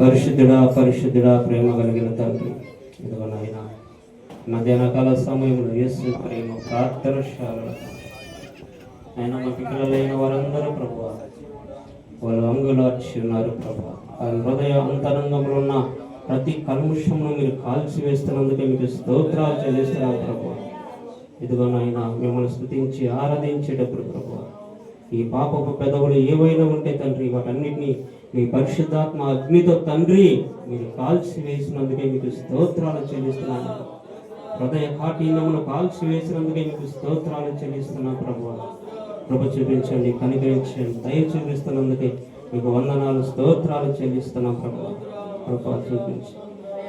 పరిశుద్ధుడా పరిశుద్ధుడా ప్రేమ కలిగిన తండ్రి, ఇదిగో నాయన మధ్యాహ్న కాల సమయంలో యేసు ప్రేమ ప్రార్థనశాలలో ఆయన మా పిల్లలైన వారందరూ ప్రభువా వాళ్ళు అంగులార్చి ఉన్నారు ప్రభువా. ఆయన హృదయ అంతరంగంలో ఉన్న ప్రతి కల్ముషమును మీరు కాల్చి వేస్తున్నందుకే మీకు స్తోత్రాలు చెల్లిస్తున్నాను ప్రభువా. ఇదిగో నాయన మిమ్మల్ని స్తుతించి ఆరాధించేటప్పుడు ప్రభువా ఈ పాపపు పెదవులు ఏవైనా ఉంటే తండ్రి వాటన్నిటినీ మీ పరిశుద్ధాత్మ అగ్నితో తండ్రి మీరు కాల్చి వేసినందుకే మీకు స్తోత్రాలు చెల్లిస్తున్నాను. హృదయ కాఠిన్యమును కాల్చి వేసినందుకే మీకు స్తోత్రాలు చెల్లిస్తున్నాను ప్రభువా. కృప చూపించండి, కనికరించండి, దయ చూపిస్తున్నందుకే మీకు వందనాలు స్తోత్రాలు చెల్లిస్తున్నాం ప్రభువా. కృప చూపించి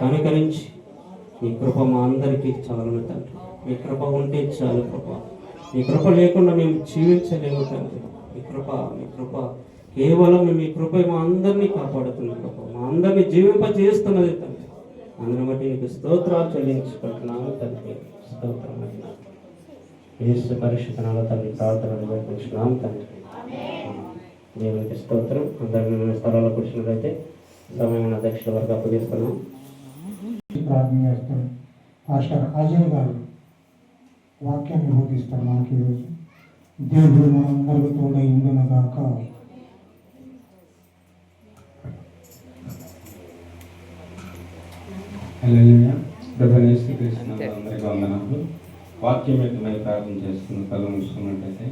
కనికరించి మీ కృప మా అందరికీ చాలును తండ్రి. మీ కృప ఉంటే చాలు ప్రభువా. మీ కృప లేకుండా మేము జీవించలేము తండ్రి. మీ కృప కేవలం మీ కృప మా అందరినీ కాపాడుతున్న కృప మా అందరినీ జీవింపజేస్తున్నది తండ్రి. అందుని బట్టి నీకు స్తోత్రాలు చెల్లించుకుంటున్నాను తండ్రి. స్తోత్రం యేసు పరిశుద్ధనాల తండ్రి ప్రార్థనలు జరిపించున్నాం తండ్రి. దేవునికి స్తోత్రం. అందరినీ స్థలాల్లో కూర్చున్నట్లయితే సమయం అధ్యక్షుల వరకు అప్పగిస్తున్నాం. ప్రార్థన చేస్తాను. పాస్టర్ అజయ్ గారు వాక్యాన్ని బోధిస్తారు మనకి ఈరోజు. దేవుడు మనందరికీ తోడై ఉండునుగాక. హల్లెలూయా. ప్రభువైన యేసుక్రీస్తు నామములో అందరికీ వందనాలు. వాక్యం యొక్క మేము ప్రార్థన చేస్తున్న కళ్ళు మూసుకున్నట్టయితే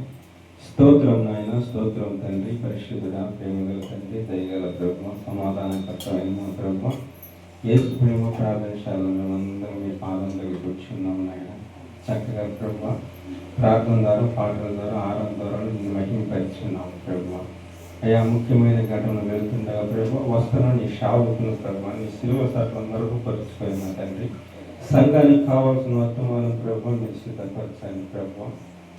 స్తోత్రం నాయన, స్తోత్రం తండ్రి, పరిశుద్ధుడ, ప్రేమగల తండ్రి, దయగల ప్రభువ, సమాధానకర్తమైన మా ప్రభువ, యేసు ప్రేమ ప్రార్థనశాలలో మేమందరం మీ పాదం దగ్గర కూర్చున్నాం నాయన. చక్కగా ప్రభువ ప్రార్థన ద్వారా, పాటల ద్వారా, ఆరాధన ద్వారా నిన్ను మహిమపరిచున్నాము ప్రభువ. అయా ముఖ్యమైన ఘటన వెళ్తుండగా ప్రభు వస్తున్న నీ శావుకును ప్రభు నీ శిలువ సట్ల మరుగుపరుచుకోయిన తండ్రి. సంఘానికి కావాల్సిన వర్తమానం ప్రభు మీరు సిద్ధపరచండి ప్రభు.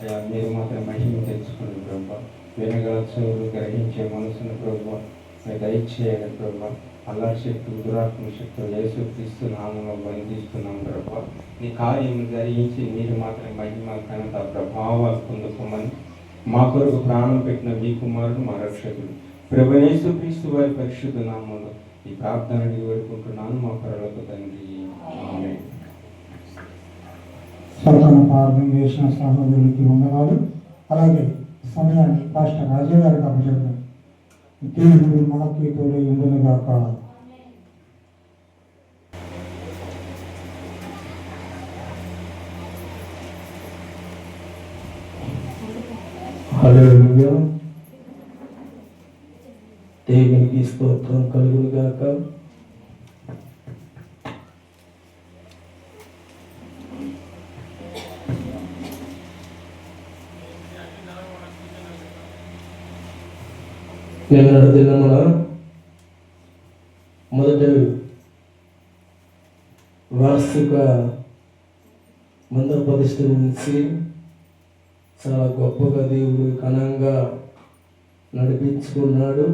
అయా మీరు మాత్రం మహిమ తెచ్చుకోండి ప్రభు. వినగల చెవులు, గ్రహించే మనసును ప్రభు మీరు దయచేయండి ప్రభు. అల్లాడి శక్తులు, దురాత్మ శక్తులు యేసుక్రీస్తు నామములో బంధిస్తున్నాం ప్రభు. నీ కార్యం జరిగించి మీరు మాత్రం మహిమ, ఘనత, ప్రభావాలు పొందుకోమని మా కొరకు ప్రాణం పెట్టిన మీ కుమారుడు, మా రక్షకుడు ప్రభువైన యేసుక్రీస్తు వారి పరిశుద్ధ నామములో ఈ ప్రార్థన అడిగి వేడుకుంటున్నాను మా పరలోక తండ్రి. ఆమేన్. స్వల్పన ప్రార్థన చేసిన సహోదరులకి వందనాలు. అలాగే సమయాన్ని పాస్టర్ రాజు గారికి అప్పచెప్పారు. దేవుడు మనకి తోడై ఉండునుగాక. హల్లెలూయా. దేవునికి స్తోత్రం కలుగును గాక. నిన్నటి దినమున మొదటి వార్షిక మందిర ప్రతిష్ఠ నుంచి చాలా గొప్పగా దేవుడు ఘనంగా నడిపించుకున్నాడు.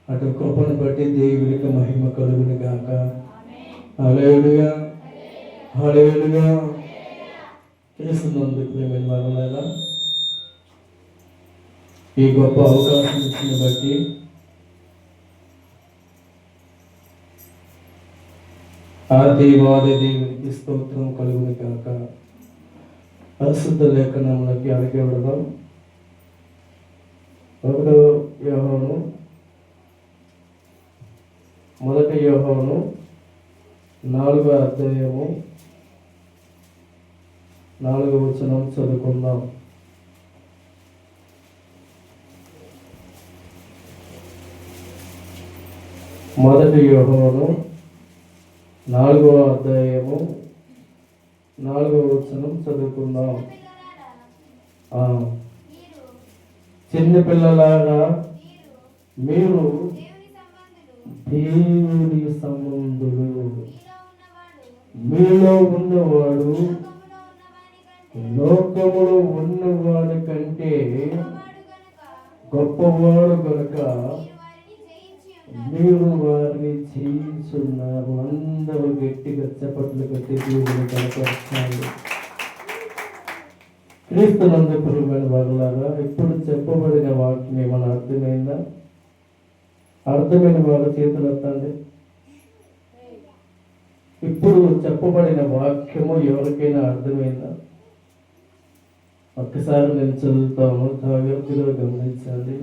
అటు కృపను బట్టి దేవునికి మహిమ కలుగును గాక. హల్లెలూయా, హల్లెలూయా. చేస్తున్నందుకు ప్రియమైన వారులారా, ఈ గొప్ప అవకాశం ఇచ్చిన బట్టి ఆ దేవాది దేవునికి స్తోత్రం కలుగును గాక. పరిశుద్ధ లేఖనములకి అడిగి వెళదాం. 1 యోహాను, 1 యోహాను 4వ అధ్యాయము 4వ వచనం చదువుకుందాం. మొదటి యోహాను 4వ అధ్యాయము 4వ వచనం చదువుకుందాం. చిన్న పిల్లలారా మీరు దేవుని సంబంధులు, మీలో ఉన్నవాడు లోకములో ఉన్నవాడి కంటే గొప్పవాడు కనుక మీరు వారిని జయించున్నారు. అందరూ గట్టిగా చప్పట్లు కట్టి దేవుని కనపరుస్తారు. క్రీస్తునందు ప్రియమైన వారులారా, ఇప్పుడు చెప్పబడిన వాక్యం ఏమైనా అర్థమైందా? అర్థమైన వాళ్ళ చేతులు ఎత్తండి. ఇప్పుడు చెప్పబడిన వాక్యము ఎవరికైనా అర్థమైందా? ఒక్కసారి నేను చదువుతాము, జాగ్రత్తగా గమనించండి.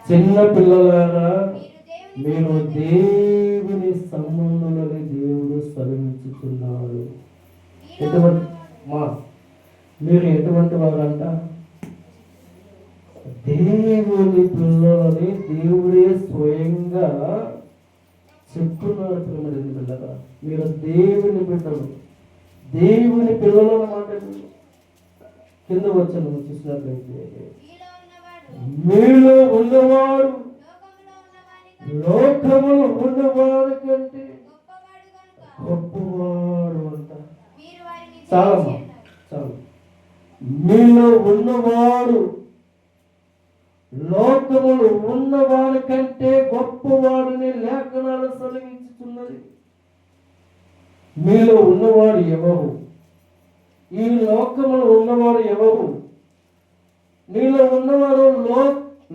చిన్న పిల్లలారా మీరు దేవుని సంబంధులని దేవుడు స్థలించుతున్నాడు. మీరు ఎటువంటి వారంట? దేవుని పిల్లలని దేవుడే స్వయంగా చెప్తున్నారు. ప్రియమైన పిల్లగా, మీరు దేవుని బిడ్డలు, దేవుని పిల్లలు అన్నమాట. కింద వచ్చాను చూసినట్లయితే, మీలో ఉన్నవాడు లోకములో ఉన్నవాడు కంటే గొప్పవాడు అంట. చాలమ్మా, చాలు. మీలో ఉన్నవాడు లోకములు ఉన్నవాడి కంటే గొప్పవాడిని లేఖనాలు సెలవించుతున్నది. మీలో ఉన్నవాడు ఎవరు? ఈ లోకములు ఉన్నవాడు ఎవరు? నీలో ఉన్నవాడు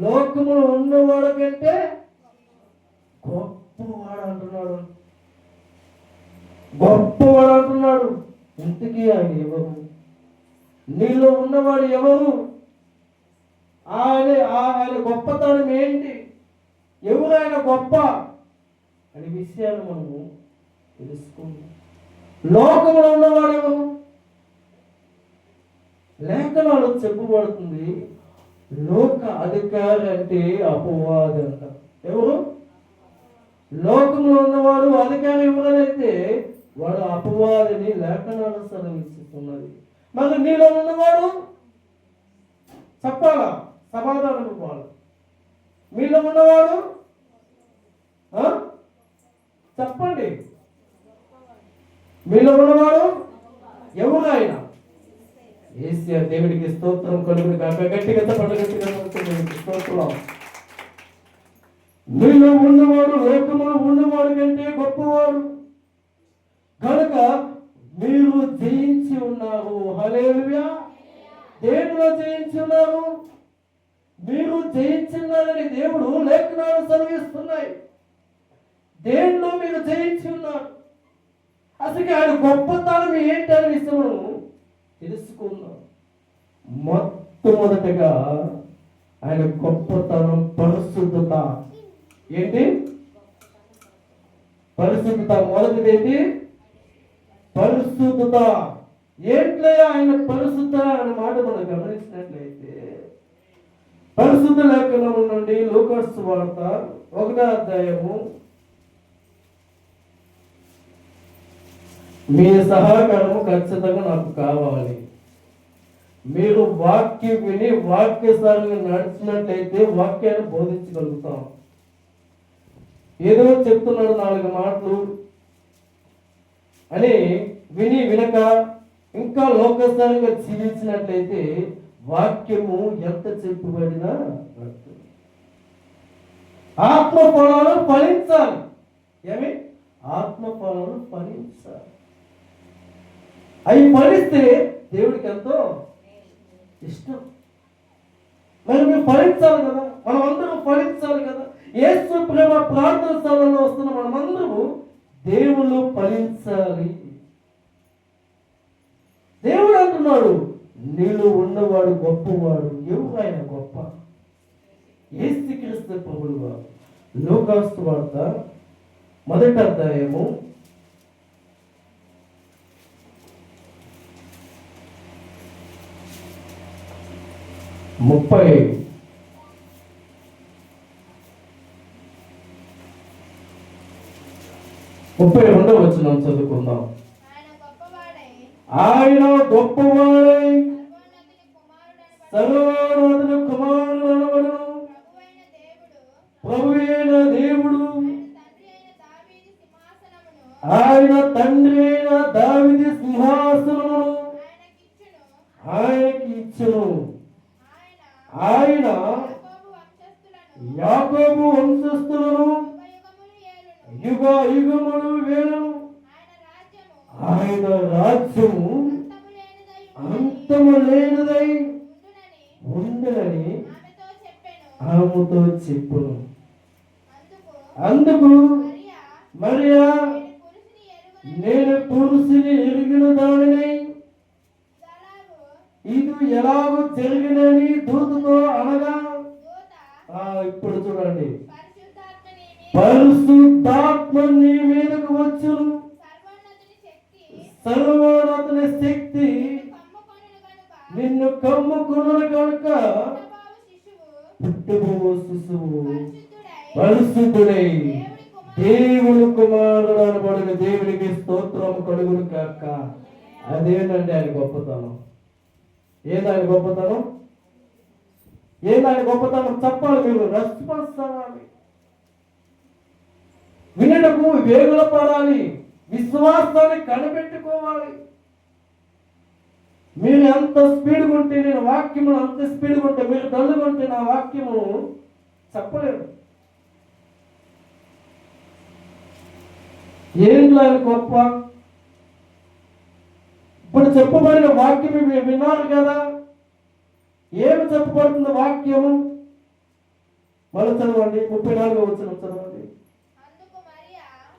లోకములు ఉన్నవాడు కంటే గొప్పవాడు అంటున్నాడు. గొప్పవాడు అంటున్నాడు. ఇంతకీ ఆయన ఎవరు? నీలో ఉన్నవాడు ఎవరు? ఆయన గొప్పతనం ఏంటి? ఎవరు ఆయన గొప్ప అనే విషయాలు మనము తెలుసుకుందాం. లోకంలో ఉన్నవాడు ఎవరు? లేఖనాలు చెప్పబడుతుంది లోక అధికారి అంటే అపవాది అంట. ఎవరు? లోకంలో ఉన్నవాడు అధికారి ఎవరైతే వాడు అపవాదిని లేఖనాలు సెలవిస్తున్నది. మరి నీలో ఉన్నవాడు చెప్పాలా? సమాధానం ఇవ్వాలి. మీలో ఉన్నవాడు చెప్పండి. మీలో ఉన్నవాడు ఎవరు? ఆయన యేసయ్య. దేవుడికి స్తోత్రం కలుగును గాక. గట్టిగా స్తోత్రం. మీలో ఉన్నవాడు లోకములో ఉన్నవాడు కంటే గొప్పవాడు కనుక మీరు జయించి ఉన్నారు. హల్లెలూయా. దేనిలో జయించి ఉన్నారు? మీరు జయించున్నారని దేవుడు లేఖనాలు సెలవిస్తున్నాయి. దేనిలో మీరు జయించి ఉన్నారు? అసలు ఆయన గొప్పతనం ఏంటనే విషయం తెలుసుకుందాం. మొట్టమొదటగా ఆయన గొప్పతనం పరిశుద్ధత. ఏంటి పరిశుద్ధత? మొదటిది ఏంటి? పరిశుద్ధత. ఏంట్లో ఆయన పరిశుద్ధ అనే మాట మనం గమనించినట్లయితే పరిశుద్ధ లేఖనం నుండి లూకాసు సువార్త 1వ అధ్యాయము. మీ సహకారము ఖచ్చితంగా నాకు కావాలి. మీరు వాక్యం విని వాక్యసారంగా నడిచినట్లయితే వాక్యాన్ని బోధించగలుగుతాం. ఏదో చెప్తున్నాడు 4 మాటలు అని విని వినక ఇంకా లోకసారంగా జీవించినట్లయితే వాక్యము ఎంత చెప్పబడినా ఆత్మ ఫలాలు ఫలించాలి. ఏమి? ఆత్మ ఫలాలు ఫలించాలి. అవి ఫలిస్తే దేవుడికి ఎంతో ఇష్టం. మరి మేము ఫలించాలి కదా, మనం అందరం ఫలించాలి కదా. యేసు ప్రేమ ప్రార్థన స్థలంలో వస్తున్న మనమందరము దేవుళ్ళు ఫలించాలి. దేవుడు అంటున్నాడు నీలో ఉన్నవాడు గొప్పవాడు. ఎవరు ఆయన గొప్ప? యేసుక్రీస్తు ప్రభువు వారు. లూకాసు సువార్త 1వ అధ్యాయము 32వ వచనం చదువుకుందాం. ఆయన గొప్పవాడై సర్వోన్నతుని కుమారుడు అనబడును. ప్రభువైన దేవుడు ఆయన తండ్రి అయిన దావీదు సింహాసనమును ఆయనకి ఇచ్చును. ఆయన యాకోబు వంశస్థులను యుగ యుగములు వేలును. ఆయన రాజ్యము అంతము లేనిదై ఉండునని ఆమెతో చెప్పును. అందుకు మరియా నేను పురుషుని ఎరిగిన దానిని ఇది ఎలాగో జరిగినని దూతతో అనగా ఇప్పుడు చూడండి పరిశుద్ధాత్మ నీ మీదకు వచ్చును. సర్వోన్నతుని శక్తి నిన్ను కమ్ముకొనును కనుక పుట్టబో శిశువు పరిశుద్ధుడై దేవుని కుమారుడు అనబడిన దేవునికి స్తోత్రం కలుగును కాక. అదేంటంటే ఆయన గొప్పతనం. ఏదాని గొప్పతనం? ఏదాని గొప్పతనం చెప్పాలి. మీరు రెస్పాన్స్ అవ్వాలి. వినటకు వేగుల పడాలి. విశ్వాసాన్ని కనిపెట్టుకోవాలి. మీరు ఎంత స్పీడ్గా ఉంటే నేను వాక్యము అంత స్పీడ్గా ఉంటే, మీరు డల్లుగా ఉంటే నా వాక్యము చెప్పలేదు. ఏంట్లో ఆయన గొప్ప? ఇప్పుడు చెప్పబడిన వాక్యం మీరు విన్నారు కదా, ఏమి చెప్పబడుతుంది వాక్యము? మళ్ళీ చదవండి, 34వ వచనం చదవండి.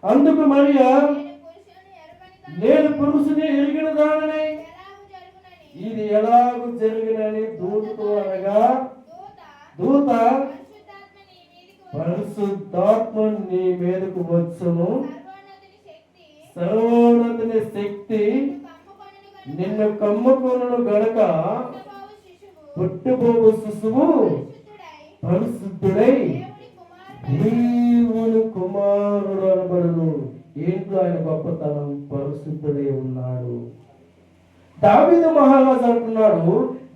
అందుకు మరియా నేను పురుషుని ఎరిగిన దానిని ఇది ఎలాగూ జరిగినని దూతతో అనగా, దూత పరిశుద్ధాత్మ నీ మీదకు వచ్చును, సర్వోన్నతుని శక్తి నిన్ను కమ్ముకొనును గనక పుట్టబోవు శిశువు పరిశుద్ధుడై దేవుని కుమారుడు అనబడును. ఏంట్లో ఆయన గొప్పతనం? పరిశుద్ధుడై ఉన్నాడు. దావీదు మహారాజు అంటున్నాడు,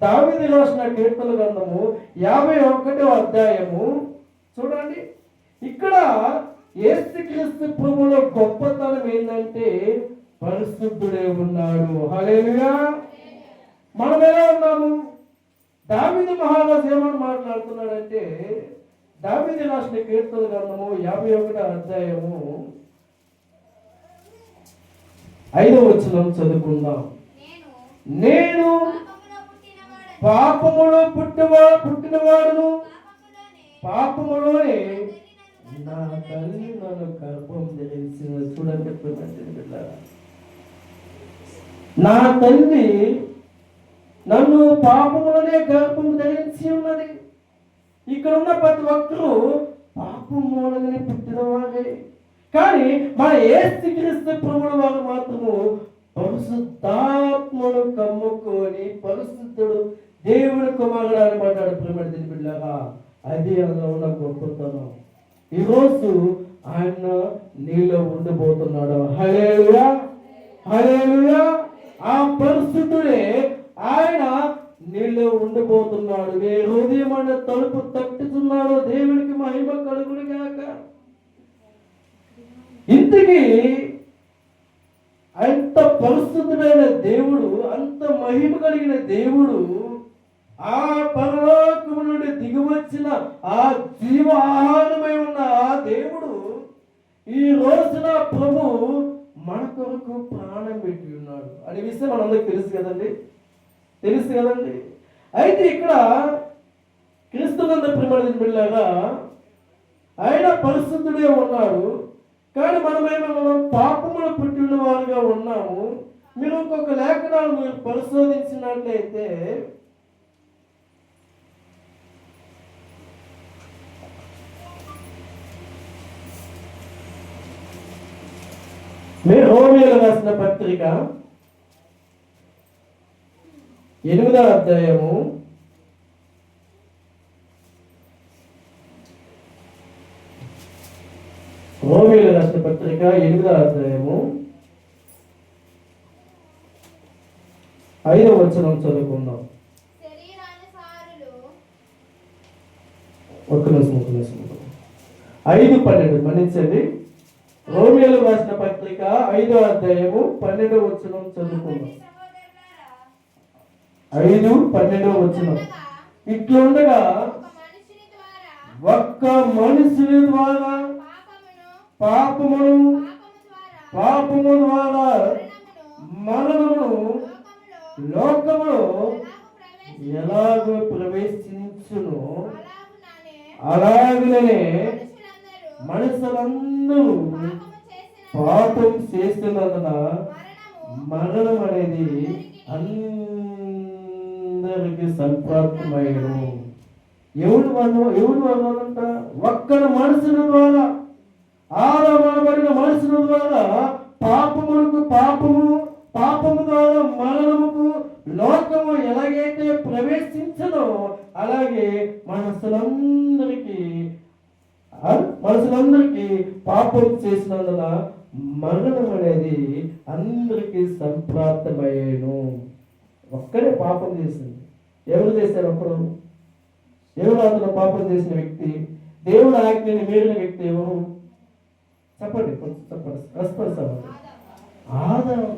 దావీదు రాసిన కీర్తన గ్రంథము 51వ అధ్యాయము చూడండి. ఇక్కడ యేసుక్రీస్తు ప్రభువులో గొప్పతనం ఏంటంటే పరిశుద్ధుడై ఉన్నాడు. హల్లెలూయా. మనం ఎలా ఉన్నాము? దావీదు మహారాజు ఏమని మాట్లాడుతున్నాడంటే, దావీదు రాసిన కీర్తన గ్రంథము 51వ అధ్యాయము 5వ వచనం చదువుకుందాం. నేను పాపములో పుట్టినవాడును, పాపములోనే నా తల్లి నన్ను గర్భం ధరించిన. చూడండి, నా తల్లి నన్ను పాపములోనే గర్భం ధరించి ఉన్నది. ఇక్కడ ఉన్న ప్రతి ఒక్కరూ పాపములోనే పుట్టినవారే. కానీ మన యేసుక్రీస్తు ప్రభువు వారు మాత్రము పరిశుద్ధాత్మను కమ్ముకొని పరిశుద్ధుడు దేవుని కుమారుడు అని మాట్లాడు. ప్రేమ బిడ్డలారా, అది అందులో ఉన్న గొప్పతనం. ఈరోజు ఆయన నీలో ఉండబోతున్నాడు. హల్లెలూయా, హల్లెలూయా. ఆ పరిశుద్ధుడే ఆయన నీలో ఉండబోతున్నాడు. నీ హృదయం అనే తలుపు తట్టుతున్నాడు. దేవునికి మహిమ కలుగును గాక. ఇంతకీ అంత పరిశుద్ధుడైన దేవుడు, అంత మహిమ కలిగిన దేవుడు, ఆ పరలోకము నుండి దిగివచ్చిన ఆ జీవ ఆహారమై ఉన్న ఆ దేవుడు ఈ రోజున ప్రభు మన కొరకు ప్రాణం పెట్టి ఉన్నాడు అనే విషయం మనందరికి తెలుసు కదండి, తెలుసు కదండి. అయితే ఇక్కడ క్రీస్తునందు ప్రేమని బిడ్డలారా, ఆయన పరిశుద్ధుడే ఉన్నాడు. కానీ మనం పాపములు పుట్టిన వారుగా ఉన్నాము. మీరు ఇంకొక లేఖనాలు మీరు పరిశోధించినట్లయితే మీరు రోమీయులకు రాసిన పత్రిక 8వ అధ్యాయము 8వ అధ్యాయము 5వ వచనం చదువుకుందాం. ఒక్క నిమిషం 5:12 మన్నించండి. రోమీయులకు రాసిన పత్రిక 5వ అధ్యాయము 12వ వచనం చదువుకుందాం. 5:12వ వచనం. ఇట్లుండగా ఒక్క మనుషుని ద్వారా పాపము ద్వారా మరణమును లోకములో ఎలాగో ప్రవేశించును, అలాగనే మనుషులందరూ పాపం చేస్తున్నందున మరణం అనేది అందరికి సంప్రాప్తమయ్యను. ఎవడు వాళ్ళంట? ఒక్కన మనుషుల ద్వారా, ఆరబడిన మనుషుల ద్వారా పాపము ద్వారా మరణముకు లోకము ఎలాగైతే ప్రవేశించదో అలాగే మనుషులందరికీ పాపం చేసినందున మరణం అనేది అందరికీ సంప్రాప్తమయ్యేను. ఒక్కడే పాపం చేసింది. ఎవరు చేశారు? ఒకరు. ఎవరు అందులో పాపం చేసిన వ్యక్తి? దేవుడు ఆజ్ఞని మీరిన వ్యక్తి ఎవరు? చెప్పండి, రెస్పాన్స్ అవ్వండి. ఆదాము.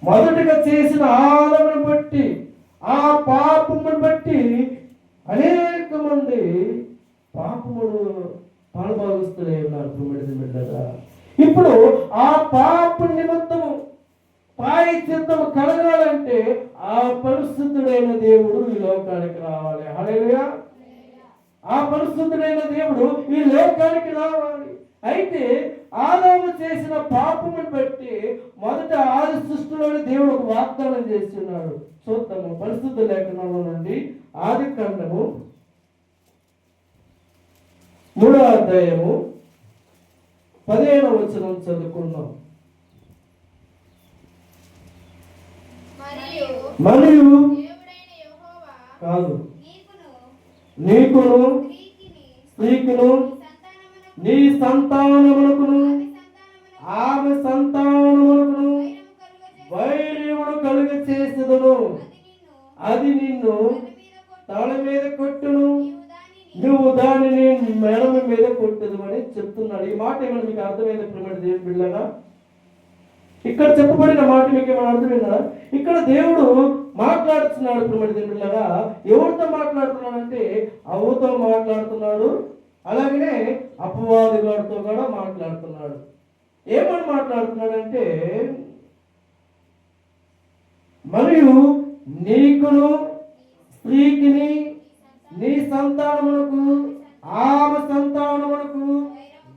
మొదటగా చేసిన ఆలమును బట్టి, ఆ పాపమును బట్టి అనేక మంది పాపములు పాల్భాగస్తులై ఉన్నారు ప్రియమైన. ఇప్పుడు ఆ పాప నిమిత్తము ప్రాయశ్చిత్తము కలగాలంటే ఆ పరిశుద్ధుడైన దేవుడు ఈ లోకానికి రావాలి. హల్లెలూయా. ఆ పరిశుద్ధుడైన దేవుడు ఈ లోకానికి రావాలి. అయితే ఆదాము చేసిన పాపమును బట్టి మొదట ఆది సృష్టిలోని దేవుడు ఒక వాగ్దానం చేస్తున్నాడు. చూద్దాము పరిశుద్ధ లేఖనంలో నుండి ఆది కాండము 3వ అధ్యాయము 15వ వచనం చదువుకున్నాం. మరియు కాదు, నీకును స్త్రీకును నీ సంతానమునకును ఆమె సంతానమునకును వైర్యమును కలుగ చేసేదను. అది నిన్ను తల మీద కొట్టును, నువ్వు దానిని మెడమ మీద కొట్టదు అని చెప్తున్నాడు. ఈ మాట ఏమైనా మీకు అర్థమైంది ప్రియమైన దేవుని బిడ్డలారా? ఇక్కడ చెప్పబడిన మాట మీకు ఏమైనా అర్థమైందా? ఇక్కడ దేవుడు మాట్లాడుతున్నాడు ప్రియమైన దేవుని బిడ్డలారా. ఎవరితో మాట్లాడుతున్నాడంటే అవ్వతో మాట్లాడుతున్నాడు, అలాగనే అపవాదిగాడితో కూడా మాట్లాడుతున్నాడు. ఏమని మాట్లాడుతున్నాడంటే, మరియు నీకును స్త్రీకిని నీ సంతానమునకు ఆమె సంతానమునకు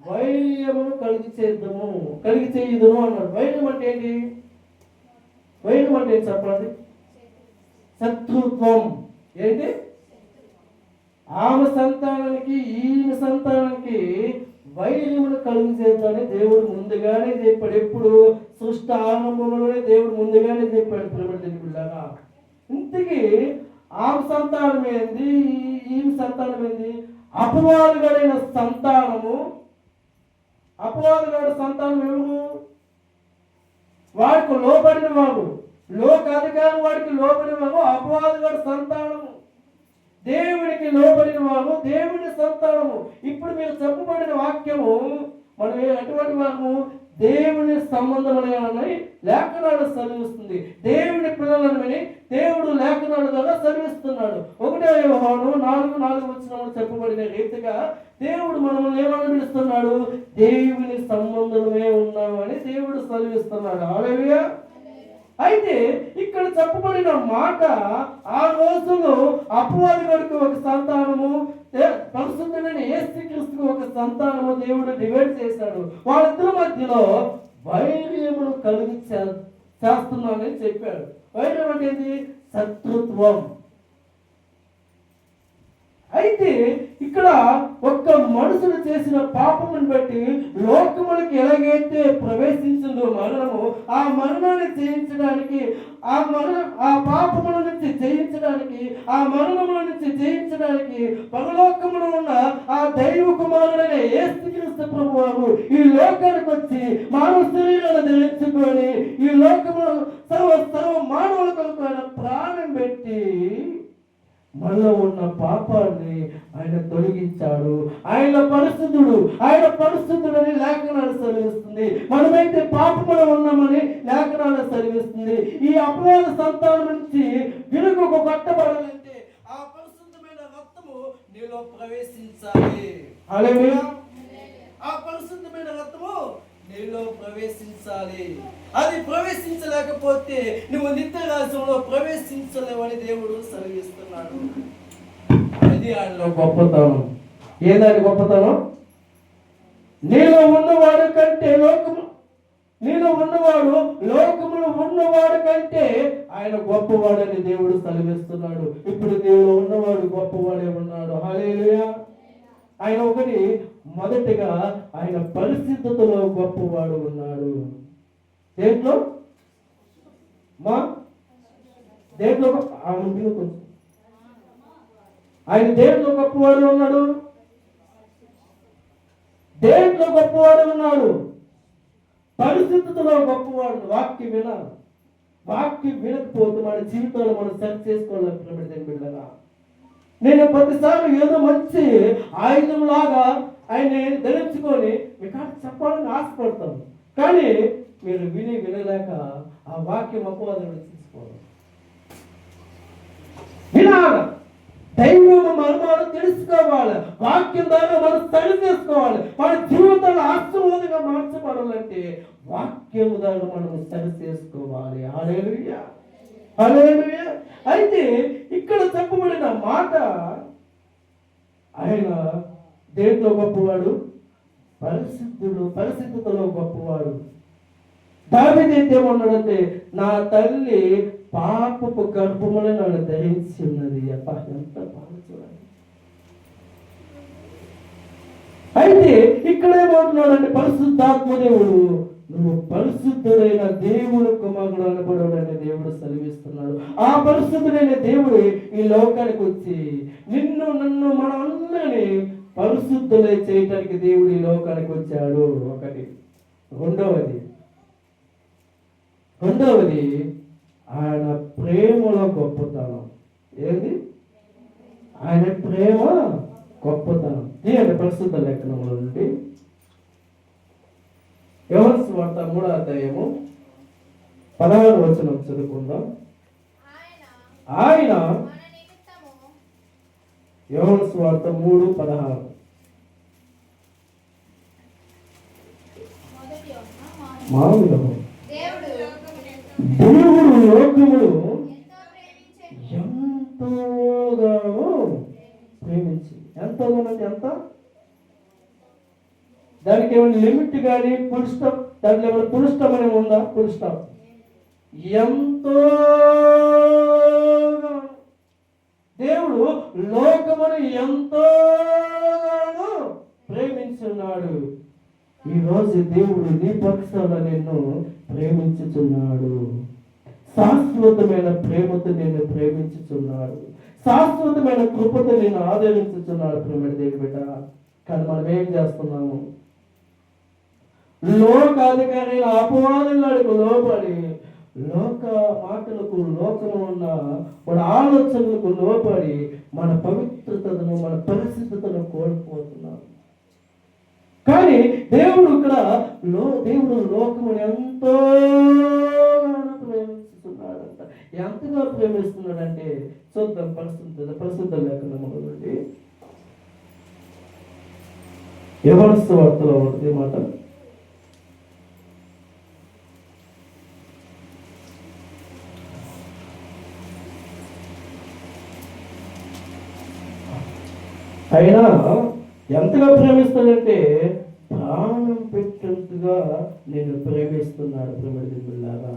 వైర్యమును కలిగి చేయుదును అన్నాడు. వైర్యం అంటే ఏంటి? వైర్యం అంటే ఏంటి చెప్పండి? శత్రుత్వం. ఏంటి? ఆమె సంతానానికి ఈమె సంతానానికి వైర్యమును కలుగు చేద్దామని దేవుడు ముందుగానే చెప్పాడు. ఎప్పుడు సృష్టి ఆరంభంలోనే దేవుడు ముందుగానే చెప్పాడు ప్రియమైన. ఇంతకీ ఆమె సంతానం ఏంది, ఈమె సంతానం ఏంది? అపవాదుగడైన సంతానము. అపవాదుగడ సంతానం ఎవరు? వాడికి లోబడిన వాడు, లోక అధికారం వాడికి లోబడిన వాడు అపవాదుగడ సంతానము. దేవుడికి లోబడిన వారు దేవుని సంతానము. ఇప్పుడు మీరు చెప్పబడిన వాక్యము మనం ఎటువంటి వారు? దేవుని సంబంధమని లేఖనాలు చదివిస్తుంది. దేవుని పిల్లలను విని దేవుడు లేఖనాల ద్వారా చదివిస్తున్నాడు. 1 యోహాను 4:4 చెప్పబడిన రీతిగా దేవుడు మనల్ని ఏమని పిలుస్తున్నాడు? దేవుని సంబంధమే ఉన్నామని దేవుడు చదివిస్తున్నాడు. హల్లెలూయా. అయితే ఇక్కడ చెప్పబడిన మాట, ఆ రోజుల్లో అపవాదిగాడికి ఒక సంతానము, పరిశుద్ధుడైన యేసుక్రీస్తుకు ఒక సంతానము దేవుడు డివైడ్ చేశాడు. వాళ్ళిద్దరి మధ్యలో వైర్యమును కలిగి చేస్తున్నానని చెప్పాడు. వైర్యం అంటే ఏంటి? శత్రుత్వం. అయితే ఇక్కడ ఒక్క మనుషుడు చేసిన పాపమును బట్టి లోకములకి ఎలాగైతే ప్రవేశించిందో మరణము, ఆ మరణాన్ని జయించడానికి, ఆ పాపముల నుంచి జయించడానికి, ఆ మరణముల నుంచి జయించడానికి పరలోకములో ఉన్న ఆ దైవ కుమారుడైన యేసుక్రీస్తు ప్రభువు ఈ లోకానికి వచ్చి మానవ శరీరాన్ని ధరించుకొని ఈ లోకములో సర్వ మానవుల కొరకు ఆయన ప్రాణం పెట్టి మనలో ఉన్న పాపాన్ని ఆయన తొలగించాడు. ఆయన పరిశుద్ధుడని లేఖనాలు చదివిస్తుంది. మనమైతే పాపములో ఉన్నామని లేఖనాలు చదివిస్తుంది. ఈ అపవాద సంతానం నుంచి వెలుగు కొట్టబడాలంటే ఆ పరిశుద్ధమైన రక్తము నీలో ప్రవేశించాలి. హల్లెలూయా. ఆ పరిశుద్ధమైన రక్తము నీలో ప్రవేశించాలి. అది ప్రవేశించలేకపోతే నువ్వు నిత్య రాజ్యంలో ప్రవేశించలేవని దేవుడు సెలవిస్తున్నాడు. అది ఆయనలో గొప్పతనం. ఏదాని గొప్పతనం? నీలో ఉన్నవాడు కంటే నీలో ఉన్నవాడు లోకములో ఉన్నవాడు కంటే ఆయన గొప్పవాడని దేవుడు సెలవిస్తున్నాడు. ఇప్పుడు నీలో ఉన్నవాడు గొప్పవాడే ఉన్నాడు. హల్లెలూయా. ఆయన మొదటిగా ఆయన పరిస్థితుల్లో గొప్పవాడు ఉన్నాడు. దేంట్లో? ఆయన దేంట్లో గొప్పవాడు ఉన్నాడు? దేంట్లో గొప్పవాడు ఉన్నాడు? పరిస్థితుల్లో గొప్పవాడు. వాక్యం వినాలి. వాక్యం వినకపోతే మన జీవితంలో మనం సెట్ చేసుకోవాలి. నేను ప్రతిసారి ఏదో మంచి ఆయుధం లాగా ఆయన ధరించుకొని మీకు చెప్పాలని ఆశపడతాను. కానీ మీరు వినలేక ఆ వాక్యం అపవాదుడు తీసుకోవాలి. వినాలి, దైవం మర్మాలు తెలుసుకోవాలి, వాక్యం ద్వారా మనం సరి చేసుకోవాలి. మన జీవితాలు ఆశీర్వాదంగా మార్చబడాలంటే వాక్యం ద్వారా మనం సరి చేసుకోవాలి. హల్లెలూయా, హల్లెలూయా. అయితే ఇక్కడ చెప్పబడిన మాట, ఆయన దేంట్లో గొప్పవాడు? పరిశుద్ధుడు, పరిశుద్ధతలో గొప్పవాడు. దావీదు ఏమన్నాడంటే, నా తల్లి పాపపు గర్భములను నన్ను ధరించి ఉన్నది. అబ్బా, ఎంత బాగా చూడండి. అయితే ఇక్కడ ఏమంటున్నాడంటే, పరిశుద్ధాత్మ దేవుడు, నువ్వు పరిశుద్ధుడైన దేవుడు కుమారుడు అనబడని దేవుడు సెలవిస్తున్నాడు. ఆ పరిశుద్ధుడైన దేవుడు ఈ లోకానికి వచ్చి నిన్ను నన్ను మన అందరినీ పరిశుద్ధులై చేయటానికి దేవుడు ఈ లోకానికి వచ్చాడు. ఒకటి. రెండవది ఆయన ప్రేమలో గొప్పతనం. ఏంది? ఆయన ప్రేమ గొప్పతనం. తీయండి పరిశుద్ధ లేఖనముల నుండి యోహాను సువార్త 3వ అధ్యాయము 16వ వచనం చదువుకుందాం. ఆయన యోహాను సువార్త 3:16. మామూలు దేవుడు లోకములు ఎంతోగానో ప్రేమించి, ఎంతోగానంటే ఎంత? దానికి ఏమైనా లిమిట్ కానీ ఫుల్ స్టాప్, దాంట్లో ఏమైనా ఫుల్ స్టాప్ అనేది ఉందా? Full stop. ఎంతో దేవుడు లోకమును ఎంతోగానో ప్రేమించున్నాడు. ఈరోజు దేవుడు నీ పక్షాన నిన్ను ప్రేమించుచున్నాడు. శాశ్వతమైన ప్రేమతో నిన్ను ప్రేమించుచున్నాడు. శాశ్వతమైన కృపతో నిన్ను ఆదరించుచున్నాడు. ప్రేమ దేవుడి బిడ్డ. కానీ మనం ఏం చేస్తున్నాము? లోకాధికారి అపవాదులకు లోబడి, లోక మాటలకు, లోకము ఉన్న మన ఆలోచనలకు లోబడి మన పవిత్రతను, మన పరిశుద్ధతను కోల్పోతున్నాం. కానీ దేవుడు ఇక్కడ దేవుడు లోకమును ఎంతో ప్రేమిస్తున్నాడంట. ఎంతగా ప్రేమిస్తున్నాడంటే చూద్దాం. పరిశుద్ధ లేఖనముల నుండి యోహాను సువార్తలో ఉంటుంది మాట. అయినా ఎంతగా ప్రేమిస్తాడంటే ప్రాణం పెట్టేంతగా నేను ప్రేమిస్తున్నాడు. ప్రేమిలాగా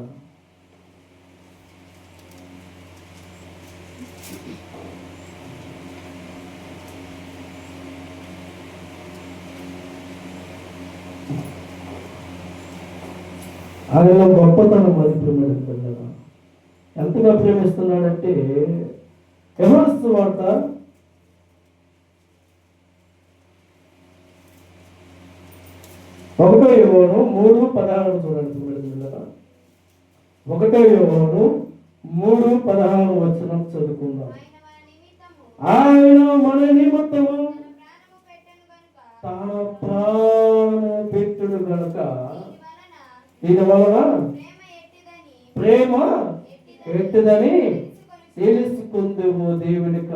ఆయన గొప్పతనం అది. ప్రేమిలాగా ఎంతగా ప్రేమిస్తున్నాడంటే యోహాను సువార్త 1 యోహాను 3:16 చూడండి. 1 యోహాను 3:16 వచనం చదువుకుందాం. ఆయన మన నిమిత్తము తన ప్రాణము పెట్టుడు గనుక దీని వలన ప్రేమ ఎట్టిదని తెలుసుకుందుము. దేవునికి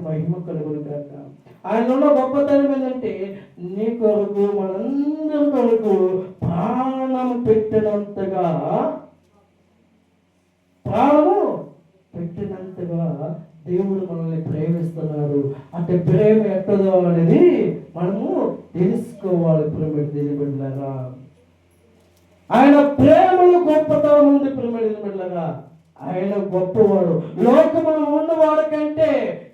మహిమ కలుగును గాక. ఆయనలో గొప్పతనం ఏంటంటే నీ కొరకు, మనందరి కొరకు ప్రాణం పెట్టినంతగా దేవుడు మనల్ని ప్రేమిస్తున్నాడు. అంటే ప్రేమ ఎక్కదో అనేది మనము తెలుసుకోవాలి. ప్రేమ దేని బిడ్డలారా, ఆయన ప్రేమలో గొప్పతనం ఉంది. ప్రేమ దేని బిడ్డలారా, ఆయన గొప్పవాడు. లోకములో ఉన్నవాడు కంటే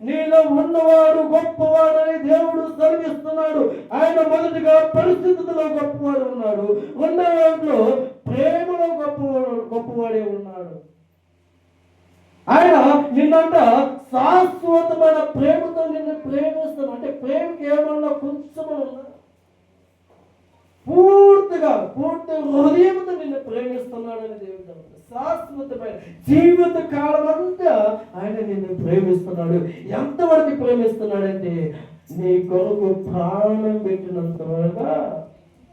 నీలో ఉన్నవాడు గొప్పవాడు అని దేవుడు సెలవిస్తున్నాడు. ఆయన మొదటిగా పరిస్థితుల్లో గొప్పవాడు ఉన్నాడు. రెండవలో ప్రేమలో గొప్పవాడే ఉన్నాడు. ఆయన నిన్నంట శాశ్వతమైన ప్రేమతో నిన్ను ప్రేమిస్తాను. అంటే ప్రేమకి ఏమన్నా కొంచెం ఉందా? పూర్తి హృదయంతో నిన్ను ప్రేమిస్తున్నాడని దేవుడు. శాశ్వతమైన జీవిత కాలం అంతా ఆయన నిన్ను ప్రేమిస్తున్నాడు. ఎంతవరకు ప్రేమిస్తున్నాడంటే నీ కొరకు ప్రాణం పెట్టినంత వరకు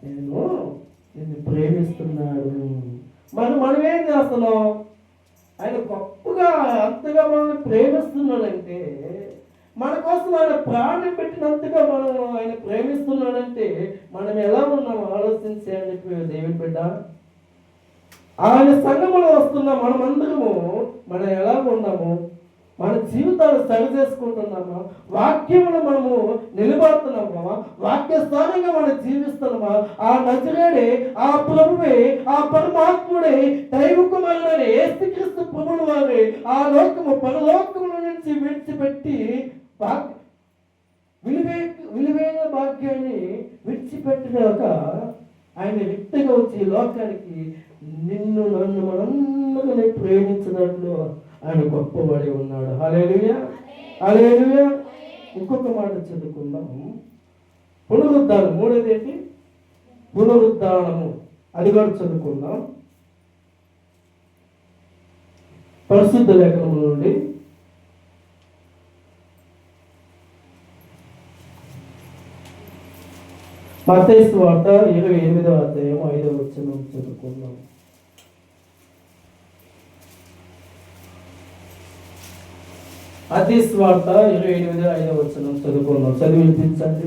నిన్ను ప్రేమిస్తున్నాడు. మనం ఏం చేస్తున్నాం? ఆయన గొప్పగా అంతగా మనల్ని ప్రేమిస్తున్నాడంటే, మన కోసం ఆయన ప్రాణం పెట్టినంతగా మనం ఆయన ప్రేమిస్తున్నాడంటే మనం ఎలా ఉన్నాం ఆలోచించేయండి దేవుని బిడ్డ. ఆయన సంఘములో వస్తున్న మనమందరము మనం ఎలా ఉన్నాము? మన జీవితాలు సరి చేసుకుంటున్నామా? వాక్యమును మనము నిలబడుతున్నామా? వాక్యస్థానంగా మనం జీవిస్తున్నామా? ఆ నజరేడే, ఆ ప్రభువే, ఆ పరమాత్ముడే, దైవ కుమారుడైన యేసుక్రీస్తు ప్రభువుల వారే ఆ లోకము పరలోకముల నుంచి విడిచిపెట్టి విలువైన భాగ్యాన్ని విడిచిపెట్టినాక ఆయన వ్యక్తిగా వచ్చి లోకానికి నిన్ను నన్ను మనందరినీ ప్రేమించినట్లు ఆయన గొప్పవాడి ఉన్నాడు. హల్లెలూయా, హల్లెలూయా. ఇంకొక మాట చదువుకుందాం. పునరుద్ధానం, మూడోది ఏంటి? పునరుద్ధానము. అది కూడా చదువుకుందాం. పరిశుద్ధ లేఖనము నుండి మత్తయి సువార్త 28వ అధ్యాయం 5వ వచనం చదువుకుందాం. మత్తయి సువార్త 28వ 5వ వచనం చదువుకుందాం. చదివి వినిపించండి.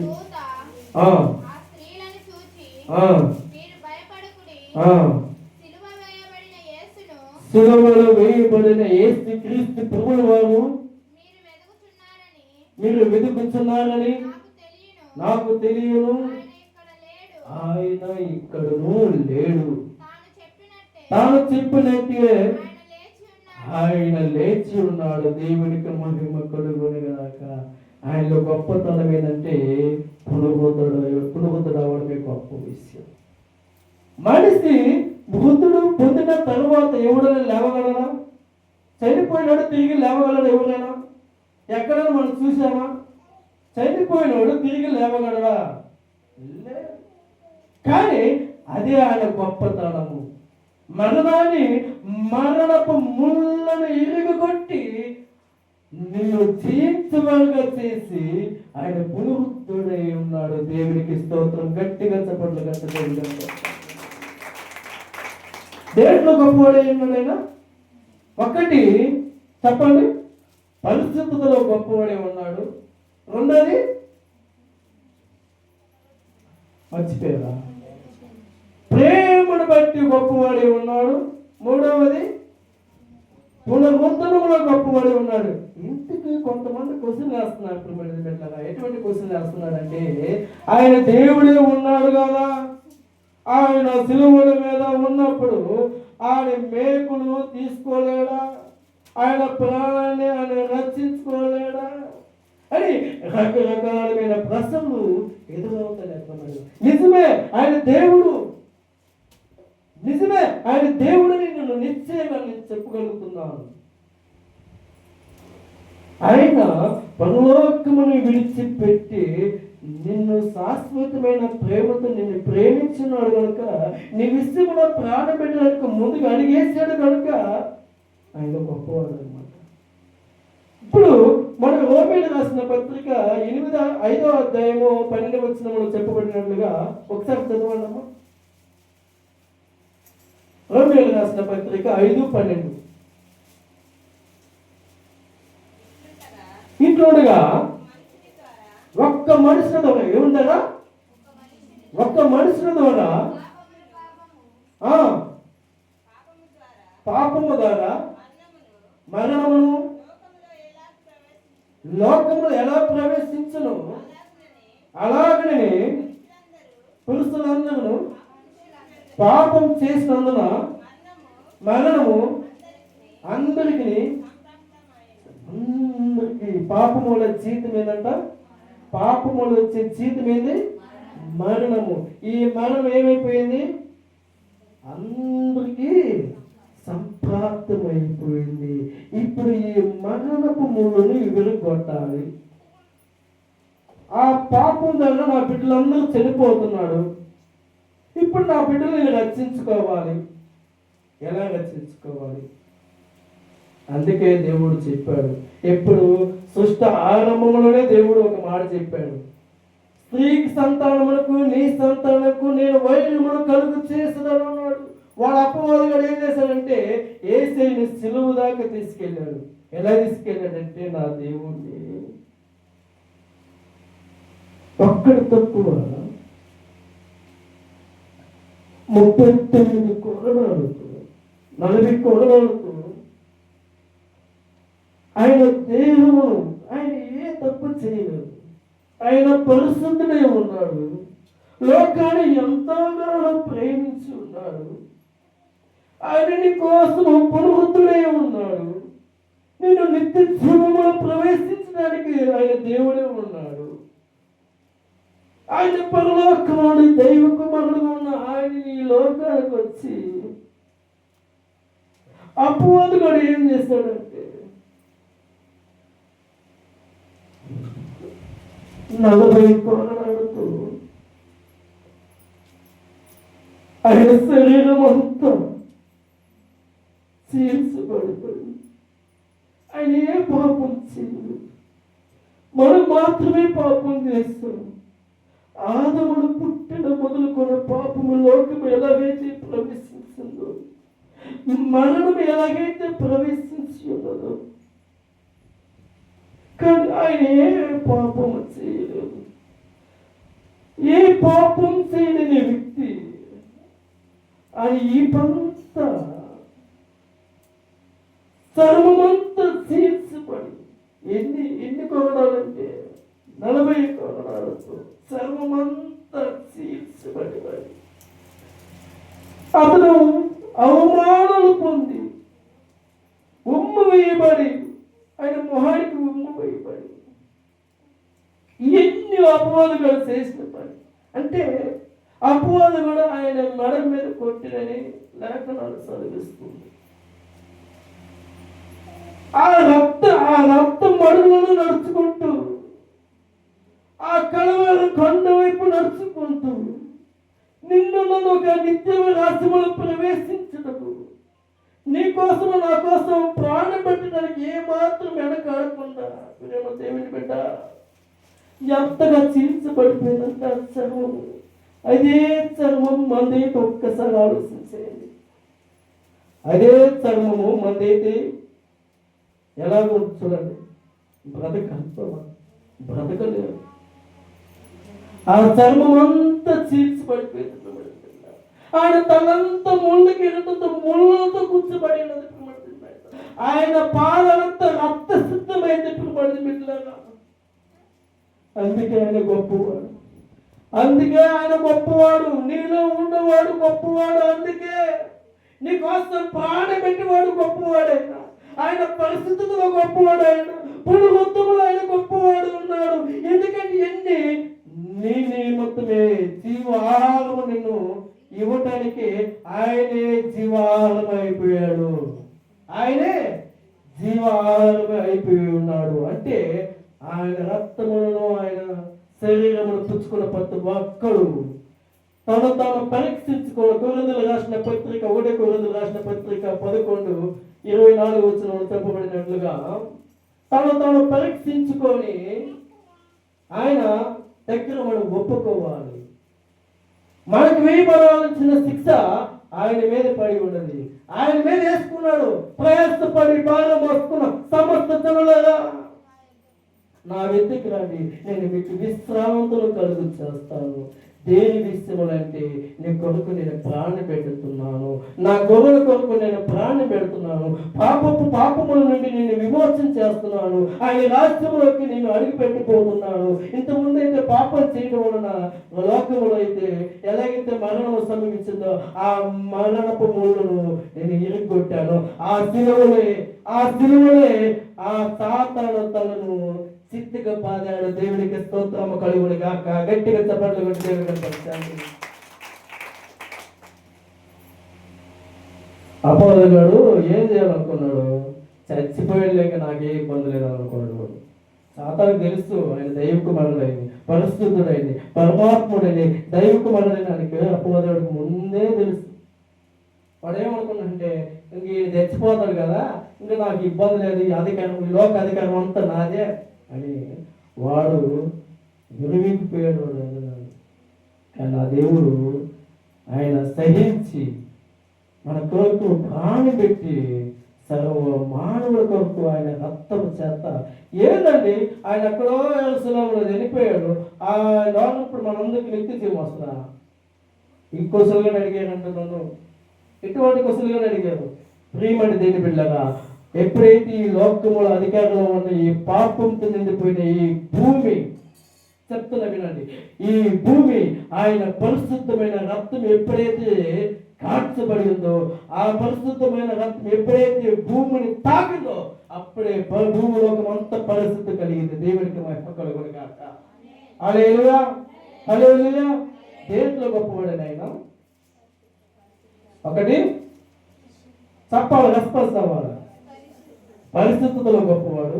సిలువలో వేయబడిన యేసు క్రీస్తు ప్రభువుల వారు మీరు వెతుకుతున్నారని నాకు తెలియను. ఆయన ఇక్కడను లేడు. తాను చెప్పినట్టే ఆయన లేచి ఉన్నాడు. దేవునికి మహిమ కలుగును గాక. ఆయనలో గొప్పతనం ఏంటంటే పునరుద్ధుడు అవడమే గొప్ప విషయం. మనిషి మృతుడు పొందిన తర్వాత ఎవడైనా లేవగలరా? చనిపోయినాడు తిరిగి లేవగలడు ఎవరైనా? ఎక్కడైనా మనం చూసామా? చనిపోయినాడు తిరిగి లేవగలరా? కానీ అదే ఆయన గొప్పతనము. మరణాన్ని, మరణపు ముళ్ళను ఇరుగొట్టి నిన్ను జయించవలుగా చేసి ఆయన పునరుద్ధుడై ఉన్నాడు. దేవునికి స్తోత్రం. గట్టిగా చప్పట్లు కట్టగలిగా. దేంట్లో గొప్పవాడై ఉన్నాడైనా? ఒకటి చెప్పండి, పరిశుద్ధతలో గొప్పవాడే ఉన్నాడు. రెండోది మర్చిపోయారా? ప్రేమను బట్టి గొప్పవాడే ఉన్నాడు. మూడవది పునరుద్ధరణలో గొప్పవాడే ఉన్నాడు. ఇంటికి కొంతమంది క్వశ్చన్ వేస్తున్నారు. ఎటువంటి క్వశ్చన్ వేస్తున్నాడంటే, ఆయన దేవుడే ఉన్నాడు కదా, ఆయన సిలువల మీద ఉన్నప్పుడు ఆయన మేకులు తీసుకోలేడా? ఆయన ప్రాణాన్ని ఆయన రక్షించుకోలేడా అని రకరకాలమైన ప్రశ్నలు ఎదురవుతాయి. నిజమే ఆయన దేవుడు, నిజమే ఆయన దేవుడిని నేను నిశ్చయంగా నేను చెప్పగలుగుతున్నాను. ఆయన పరలోకమును విడిచిపెట్టి నిన్ను శాశ్వతమైన ప్రేమతో నిన్ను ప్రేమించున్నాడు కనుక, నీ విషయంలో ప్రాణం పెట్టడానికి ముందుగా అడిగేసాడు కనుక ఆయన గొప్పవాడు అనమాట. ఇప్పుడు మనకు రోమీయులకు రాసిన పత్రిక 5వ అధ్యాయము 12వ వచనంలో చెప్పబడినట్లుగా ఒకసారి చదవండమ్మా. రోమీయులకు రాసిన పత్రిక 5:12. ఇట్లుండగా ఒక్క మనుషుల ద్వారా ఏముండగా ఒక్క మనుషుల ద్వారా పాపము ద్వారా మరణమును లోకములు ఎలా ప్రవేశించును, అలాగనే పురుషులందరూ పాపం చేసినందున మరణము అందరికీ పాపముల జీతం ఏంటంట? పాపములు వచ్చే జీతం ఏంది? మరణము. ఈ మరణం ఏమైపోయింది? అందరికీ సంప్రాప్తమైపోయింది. ఇప్పుడు ఈ మరణపు ముళ్ళను విరగొట్టాలి. ఆ పాపం వల్ల నా బిడ్డలందరూ చనిపోతున్నాడు. ఇప్పుడు నా బిడ్డలు నేను రక్షించుకోవాలి. ఎలా రక్షించుకోవాలి? అందుకే దేవుడు చెప్పాడు. ఎప్పుడు సృష్టి ఆరంభంలోనే దేవుడు ఒక మాట చెప్పాడు, స్త్రీకి సంతానములకు నీ సంతానములకు నేను వైరమును కలుగు చేస్తున్నాను అన్నాడు. వాడు అపవాదుగాడు ఏం చేశాడంటే యేసయ్యని సిలువ దాకా తీసుకెళ్ళాడు. ఎలా తీసుకెళ్ళాడంటే నా దేవుణ్ణి ఒక్కడు తక్కువ 39 కొరడాలతో 40 కొరడాలతో ఆయన దేహము, ఆయన ఏ తప్పు చేయలేదు, ఆయన పరిశుద్ధుడై ఉన్నాడు, లోకాన్ని ఎంతగానో ప్రేమించి ఉన్నాడు, ఆయన నీ కోసం పునరుద్ధుడై ఉన్నాడు, నేను నిత్య జీవములో ప్రవేశించడానికి ఆయన దేవుడే ఉన్నాడు. ఆయన పరలోకముడు దైవ కుమారుడు ఉన్న ఆయన ఈ లోకానికి వచ్చి అపవాదుగాడు ఏం చేశాడంటే 40 కొరడాలతో ఆయన శరీరం అంతా చీల్చబడిపోయింది. ఆయన ఏ పాపం చేయలేదు, మనం మాత్రమే పాపం చేస్తాం. ఆదముడు పుట్టిన మొదలుకొని పాపము లోకము ఎలాగైతే ప్రవేశించిందో, మరణం ఎలాగైతే ప్రవేశించి ఉన్నదో, కానీ ఆయన ఏ పాపం చేయలేదు. ఏ పాపం చేయలేని వ్యక్తి ఆయన ఈ పంత చర్మమంతా చీల్చబడి ఎన్ని కొరడాలంటే 40 కొరడాలతో చర్మమంతా చీల్చబడి అతను అవమానాలు పొంది ఉమ్ము వేయబడి ఆయన మొహానికి ఉమ్ము వేయబడి ఎన్ని అపవాదులు చేసిన పని అంటే అపవాదు కూడా ఆయన మెడ మీద కొట్టినని లేఖనాలు చదివిస్తుంది. ఆ రక్త మడుగులను నడుచుకుంటూ ఆ కలవర కొండ వైపు నడుచుకుంటూ నిన్ను నన్ను ఒక నిత్య రాజ్యములో ప్రవేశించటకు నీ కోసం నా కోసం ప్రాణం పెట్టడానికి ఏమాత్రం వెనకాడకుండా ప్రేమ దేవుని బిడ్డ ఎంతగా చీల్చబడిపోయిందంటే ఆ చర్మం, అదే చర్మం మందైతే ఒక్కసారి ఆలోచించేయండి. అదే చర్మము మందైతే ఎలాగో చూడండి, బ్రతకలేదు. ఆ చర్మం అంతా చీల్చబడిపోయింది. ఆయన తనంతా ముళ్ళకి ముళ్ళతో కూర్చోబడినది. ఆయన పాదంతా రక్త సిద్ధమైంది. బిడ్డలారా, అందుకే ఆయన గొప్పవాడు, అందుకే ఆయన గొప్పవాడు, నీలో ఉన్నవాడు గొప్పవాడు. అందుకే నీకోసం ప్రాణం పెట్టేవాడు గొప్పవాడైనా, ఆయన పరిస్థితుల్లో గొప్పవాడు, ఆయన పునరుద్ధములు ఆయన గొప్పవాడు ఉన్నాడు. ఎందుకంటే నీ నిమిత్తమే జీవాహారము నిన్ను ఇవ్వటానికి ఆయనే జీవాహారం అయిపోయాడు, ఆయనే జీవాహారం అయిపోయి ఉన్నాడు. అంటే ఆయన రక్తములను ఆయన శరీరమును పుచ్చుకున్న ప్రతి ఒక్కడు తాను పరీక్షించుకోవాలి. కొరింథీయులకు రాసిన పత్రిక 1 కొరింథీయులకు రాసిన పత్రిక 11:24 చెప్పబడినట్లుగా తాను పరీక్షించుకొని ఆయన దగ్గర మనం ఒప్పుకోవాలి. మనకు వేయబడాల్సిన శిక్ష ఆయన మీద పడి ఉన్నది, ఆయన మీద వేసుకున్నాడు. ప్రయాసపడి భారం మోసుకున్న సమస్త జనులారా నా వెతికి రండి, నేను మీకు విశ్రాంతులు కలుగు చేస్తాను. దేని విషయములంటే నీ కొరకు నేను ప్రాణం పెడుతున్నాను, నా గొర్రెల కొరకు నేను ప్రాణం పెడుతున్నాను, పాపముల నుండి నేను విమోచన చేస్తున్నాను, ఆయన రాజ్యంలోకి నేను అడుగు పెట్టిపోతున్నాను. ఇంతకుముందు అయితే పాపం చేయడం వలన లోకములో అయితే ఎలాగైతే మరణము సంభవించిందో ఆ మరణపు మూలను నేను ఇరుగొట్టాను. ఆ సిలువలే ఆ సాతాను తలను చిత్తుగా పాదాడు. దేవునికి స్తోత్రము కలుగును గాక. గట్టిగా చప్పట్లు కొట్టి దేవుని కనపరచండి. అపవాదుగాడు ఏం చేయాలనుకున్నాడు? చచ్చిపోయాడు లేక నాకే ఇబ్బంది లేదనుకున్నాడు. సాతానుకు తెలుసు ఆయన దైవ కుమారుడైంది, పరిశుద్ధుడైంది, పరమాత్ముడైంది, దైవ కుమారుడైనానికి అపవాదుడికి ముందే తెలుసు. వాడు ఏమనుకున్నాడంటే ఇంక ఈయన చచ్చిపోతాడు కదా, ఇంకా నాకు ఇబ్బంది లేదు, ఈ అధికారం, ఈ లోక అధికారం అంతా నాదే అని వాడు విరివిగిపోయాడు. వాడు కానీ ఆ దేవుడు ఆయన సహించి మన కొరకు ప్రాణం పెట్టి సర్వ మానవుల కొరకు ఆయన రక్తం చేత ఏందండి ఆయన ఎక్కడో ఎరుసలేములో చనిపోయాడు. ఆ లోకం ఇప్పుడు మనందరికి నిత్య జీవం వస్తుందా? ఈ కొసలుగా అడిగారంట నన్ను, ఎటువంటి కొసలుగా అడిగారు. ప్రియమని దేని బిడ్డగా ఎప్పుడైతే ఈ లోకముల అధికారంలో ఉన్న ఈ పాపంతో నిండిపోయిన ఈ భూమి, చెప్తున్నా వినండి, ఈ భూమి ఆయన పరిశుద్ధమైన రక్తం ఎప్పుడైతే కాల్చబడి ఉందో, ఆ పరిశుద్ధమైన రక్తం ఎప్పుడైతే భూమిని తాకిందో అప్పుడే భూమిలోకం అంత పరిశుద్ధి కలిగింది. దేవునికి మహిమ కలుగును గాక. హల్లెలూయా, హల్లెలూయా. దేంట్లో గొప్పవాడని ఆయన? ఒకటి చెప్పాలి, రెస్పాన్స్ అవ్వాలి. పరిశుద్ధతలో గొప్పవాడు,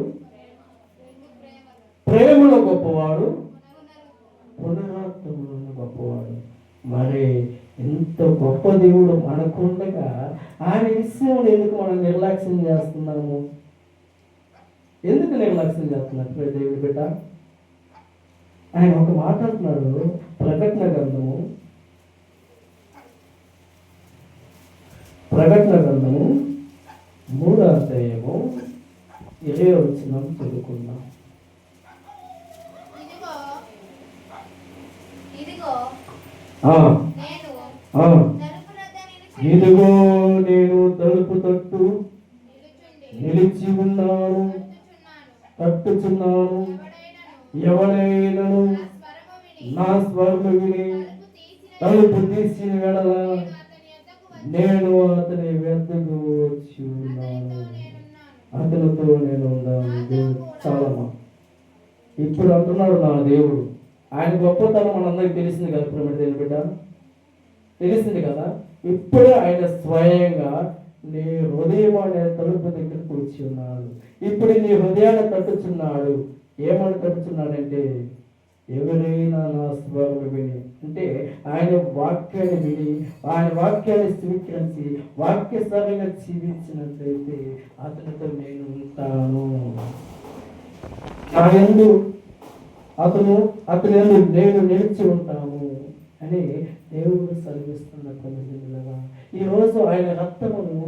ప్రేమలో గొప్పవాడు, పునరాత్మలో గొప్పవాడు. మరి ఎంత గొప్ప దేవుడు మనకుండగా ఆయన విషయంలో ఎందుకు మనం నిర్లక్ష్యం చేస్తున్నాము? ఎందుకు నిర్లక్ష్యం చేస్తున్నారు దేవుడి బిడ్డ? ఆయన ఒక మాట అంటున్నాడు, ప్రకటన గ్రంథము 3వ అధ్యాయము 20వ వచనం చదువుకుందాం. ఇదిగో నేను తలుపు తట్టు నిలిచి ఉన్నాను, తట్టుచున్నాను. ఎవడైనను నా స్వరము విని తలుపు తీసిన వెడల నేను అతని వెద్దకు వచ్చి ఉన్నాను, అతనితో నేను ఉన్నాను. దేవుడు చాలమ్మా. ఇప్పుడు అంటున్నాడు నా దేవుడు. ఆయన గొప్పతనం మనందరికి తెలిసింది కదా, ప్రేమ బిడ్డ, తెలిసింది కదా. ఇప్పుడే ఆయన స్వయంగా నీ హృదయం అనే తలుపు దగ్గరకు వచ్చి ఉన్నాడు. ఇప్పుడు నీ హృదయాన్ని తట్టుచున్నాడు. ఏమని తట్టుచున్నాడంటే, ఎవరైనా నా స్వరం విని, అంటే ఆయన వాక్యాన్ని విని ఆయన వాక్యాన్ని స్వీకరించి వాక్యసారంగా జీవించినట్లయితే అతనితో నేను ఉంటాను, నా యందు అతని యందు నేను నిలిచి ఉంటాను అని దేవుడు సెలవిస్తున్నట్లుగా ఈరోజు ఆయన రక్తమును,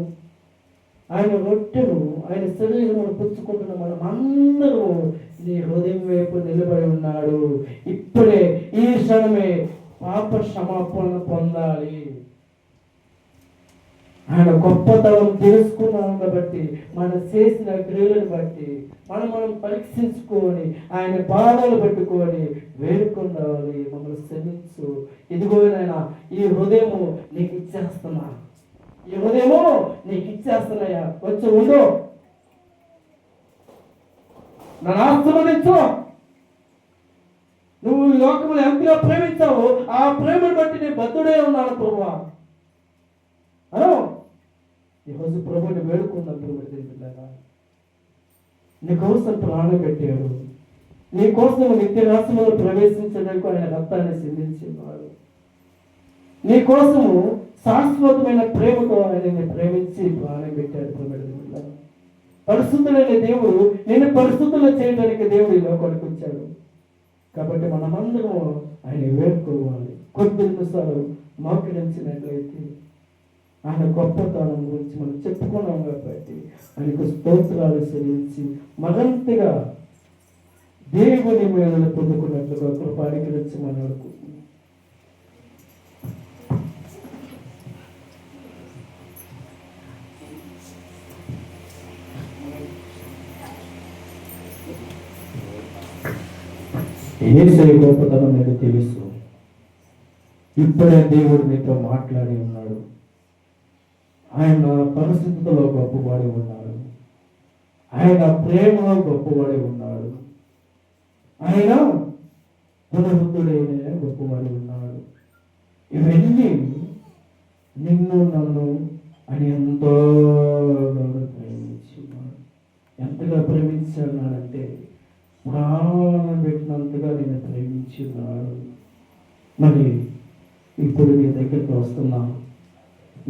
ఆయన రొట్టెను, ఆయన శరీరమును పుచ్చుకుంటున్న మనం అందరూ నీ హృదయం వైపు నిలబడి ఉన్నాడు. ఇప్పుడే ఈ క్షణమే పాప క్షమాపణ పొందాలి. ఆయన గొప్పతనం తెలుసుకున్నాం కాబట్టి మనం చేసిన క్రియలను బట్టి మనం పరీక్షించుకొని ఆయన పాదాలు పెట్టుకొని వేడుకొండాలి, మమ్మల్ని క్షమించు. ఇదిగో నాయన ఈ హృదయము నీకు ఇచ్చేస్తున్నా, ఈ హృదయము నీకు ఇచ్చేస్తున్నాయా, వచ్చి ఉండు, నన్ను ఆశీర్వదించు. నువ్వు ఈ లోకములు ఎంతగా ప్రేమించావు, ఆ ప్రేమను బట్టి నేను బద్ధుడే ఉన్నాను ప్రభువా అను. ఈరోజు ప్రభుని వేడుకున్నాం. ప్రభుత్వ నీ కోసం ప్రాణం పెట్టాడు, నీ కోసం నిత్య రాష్ట్రంలో ప్రవేశించడానికి ఆయన రక్తాన్ని సిందించేవాడు. నీ కోసము శాశ్వతమైన ప్రేమతో ఆయన ప్రేమించి ప్రాణం పెట్టాడు. ప్రభుత్వ పరిశుద్ధులైన దేవుడు నేను పరిశుద్ధులు చేయడానికి దేవుడు ఇలా కొడుకొచ్చాడు. కాబట్టి మనమందరం ఆయన వేడుకోవాలి. కొద్ది నిమిషాలు మోకరించినట్లయితే ఆయన గొప్పతనం గురించి మనం చెప్పుకున్నాం కాబట్టి ఆయనకు స్తోత్రాలు చెల్లించి మరింతగా దేవుని మేలు పొందుకున్నట్లుగా కృపానికి గురించి మనం అనుకుంటున్నాం. యేసయ్య గొప్పతనం మీకు తెలుసు. ఇప్పుడే దేవుడు మీతో మాట్లాడి ఉన్నాడు. ఆయన పరిస్థితుల్లో గొప్పవాడి ఉన్నాడు, ఆయన ప్రేమలో గొప్పవాడి ఉన్నాడు, ఆయన పునరుద్ధుడైన గొప్పవాడి ఉన్నాడు. ఇవన్నీ నిన్ను నన్ను అని ఎంతో ప్రేమించున్నాడు. ఎంతగా ప్రేమించున్నాడంటే ప్రాణం పెట్టినంతగా నేను ప్రేమించున్నాడు. మరి ఇప్పుడు నీ దగ్గరికి వస్తున్నాను,